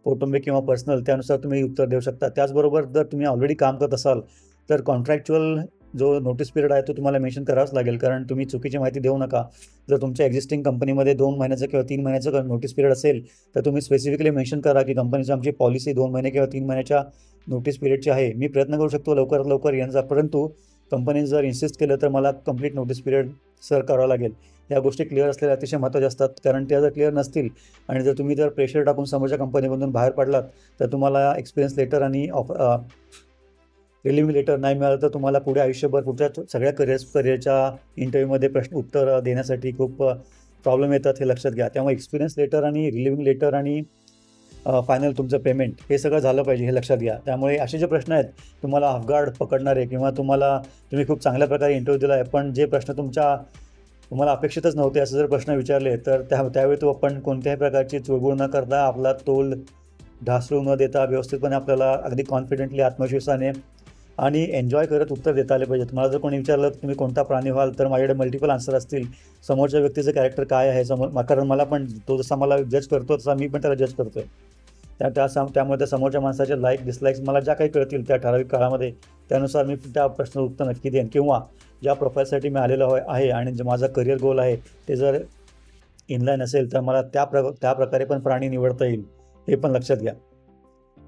कौटुंबिक किंवा पर्सनल त्यानुसार तुम्ही उत्तर देऊ शकता. त्याचबरोबर जर तुम्ही ऑलरेडी काम करत असाल तर कॉन्ट्रॅक्च्युअल जो नोटीस पिरियड आहे तो तुम्हाला मेन्शन करावाच लागेल, कारण तुम्ही चुकीची माहिती देऊ नका. जर तुमच्या एक्झिस्टिंग कंपनीमध्ये 2 महिन्याचं किंवा 3 महिन्याचं नोटीस पिरियड असेल तर तुम्ही स्पेसिफिकली मेन्शन करा की कंपनीची आमची पॉलिसी 2 महिने किंवा 3 महिन्याच्या नोटीस पिरियडची आहे. मी प्रयत्न करू शकतो लवकरात लवकर येण्याचा, परंतु कंपनीने जर इन्सिस्ट केलं तर मला कंप्लीट नोटीस पिरियड सर्व्ह करावा लागेल. या गोष्टी क्लिअर असलेल्या अतिशय महत्त्वाच्या असतात, कारण त्या जर क्लिअर नसतील आणि जर तुम्ही प्रेशर टाकून समोरच्या कंपनीमधून बाहेर पडलात तर तुम्हाला एक्सपिरियन्स लेटर आणि रिलिव्हिंग लेटर नाही मिळालं तर तुम्हाला पुढे आयुष्यभर पुढच्या सगळ्या करिअरच्या इंटरव्ह्यूमध्ये उत्तर देण्यासाठी खूप प्रॉब्लेम येतात, हे लक्षात घ्या. त्यामुळे एक्सपिरियन्स लेटर आणि रिलिव्हिंग लेटर आणि फायनल तुमचं पेमेंट हे सगळं झालं पाहिजे, हे लक्षात घ्या. त्यामुळे असे जे प्रश्न आहेत तुम्हाला ऑफगार्ड पकडणारे किंवा तुम्ही खूप चांगल्या प्रकारे इंटरव्ह्यू दिला आहे पण जे प्रश्न तुम्हाला अपेक्षितच नव्हते असे जर प्रश्न विचारले तर त्यावेळी तो आपण कोणत्याही प्रकारची चुळबुळ न करता, आपला तोल ढासळू न देता व्यवस्थितपणे आपल्याला अगदी कॉन्फिडेंटली, आत्मविश्वासाने आणि एन्जॉय करत उत्तर देता आले पाहिजेत. मला जर कोणी विचारलं तुम्ही कोणता प्राणी व्हाल तर माझ्याकडे मल्टिपल आन्सर असतील. समोरच्या व्यक्तीचं कॅरेक्टर काय आहे कारण मला पण तो जसा मला जज करतो तसा मी पण त्याला जज करतोय. त्यामुळे त्या समोरच्या माणसाचे लाईक डिसलाईक्स मला ज्या काही कळतील त्या ठराविक काळामध्ये त्यानुसार मी त्या प्रश्नाचं उत्तर नक्की देईन. किंवा ज्या प्रोफाईलसाठी मी आलेलो आहे आणि जे माझा करिअर गोल आहे ते जर इनलाईन असेल तर मला त्या प्रकारे पण प्राणी निवडता येईल, हे पण लक्षात घ्या.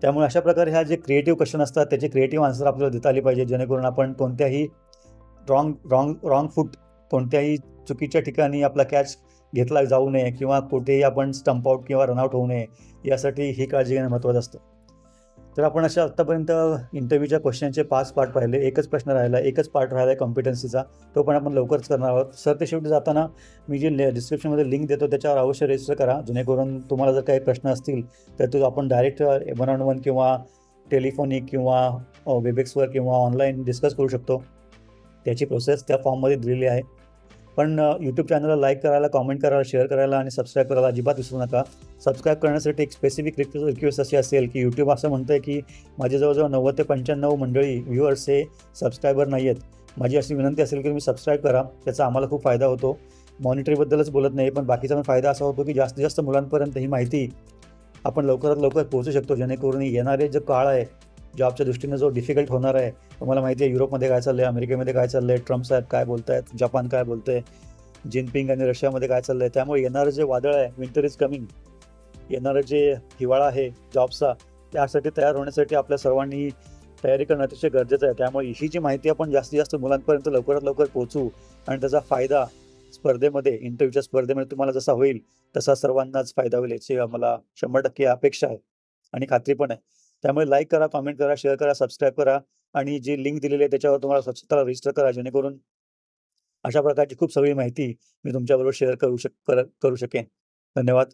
त्यामुळे अशा प्रकारे ह्या जे क्रिएटिव्ह क्वेश्चन असतात त्याचे क्रिएटिव्ह आन्सर आपल्याला देता आली पाहिजे, जेणेकरून आपण कोणत्याही रॉंग फूट कोणत्याही चुकीच्या ठिकाणी आपला कॅच घेतला जाऊ नये किंवा कुठेही आपण स्टंप आउट किंवा रनआउट होऊ नये, यासाठी ही काळजी घेणं महत्त्वाचं असतं. तर आपण अशा आत्तापर्यंत इंटरव्ह्यूच्या क्वेश्चनचे 5 पार्ट पाहिले. एकच पार्ट राहिला आहे कॉम्पिटन्सीचा, तो पण आपण लवकरच करणार आहोत. सर, ते शेवटी जाताना मी जे डिस्क्रिप्शनमध्ये लिंक देतो त्याच्यावर अवश्य रजिस्टर करा, जेणेकरून तुम्हाला जर काही प्रश्न असतील तर तो आपण डायरेक्ट 1-on-1 किंवा टेलिफोनिक किंवा वेबएक्सवर किंवा ऑनलाईन डिस्कस करू शकतो. त्याची प्रोसेस त्या फॉर्ममध्ये दिलेली आहे. पण यूट्यूब चॅनलला लाईक करायला, कॉमेंट करायला, शेअर करायला आणि सबस्क्राईब करायला अजिबात विसरू नका. सबस्क्राईब करण्यासाठी एक स्पेसिफिक रिक्वेस्ट अशी असेल की यूट्यूब असं म्हणतं आहे की माझे जवळजवळ 90 ते 95 मंडळी व्ह्युअर्स हे सबस्क्रायबर नाही आहेत. माझी अशी विनंती असेल की तुम्ही सबस्क्राईब करा, त्याचा आम्हाला खूप फायदा होतो. मॉनिटरीबद्दलच बोलत नाही, पण बाकीचा पण फायदा असा होतो की जास्तीत जास्त मुलांपर्यंत ही माहिती आपण लवकरात लवकर पोहोचू शकतो, जेणेकरून येणारे जो काळ आहे जॉबच्या दृष्टीनं जो डिफिकल्ट होणार आहे. तुम्हाला माहिती आहे युरोपमध्ये काय चाललं आहे, अमेरिकेमध्ये काय चाललं आहे, ट्रम्प साहेब काय बोलत आहेत, जपान काय बोलतं आहे, जिनपिंग आणि रशियामध्ये काय चाललं आहे. त्यामुळे येणारं जे वादळ आहे, विंटर इज कमिंग, येणारं जे हिवाळा आहे जॉबचा, त्यासाठी तयार होण्यासाठी आपल्या सर्वांनी तयारी करणं अतिशय गरजेचं आहे. त्यामुळे ही जी माहिती आपण जास्तीत जास्त मुलांपर्यंत लवकरात लवकर पोहोचू आणि त्याचा फायदा इंटरव्ह्यूच्या स्पर्धेमध्ये तुम्हाला जसा होईल तसा सर्वांनाच फायदा होईल, याची आम्हाला 100% अपेक्षा आहे आणि खात्री पण आहे. त्यामुळे लाईक करा, कॉमेंट करा, शेअर करा, सबस्क्राईब करा आणि जी लिंक दिलेली आहे त्याच्यावर तुम्हाला स्वतःला रजिस्टर करा, जेणेकरून अशा प्रकारची खूप सगळी माहिती मी तुमच्याबरोबर शेअर करू शकेन. धन्यवाद.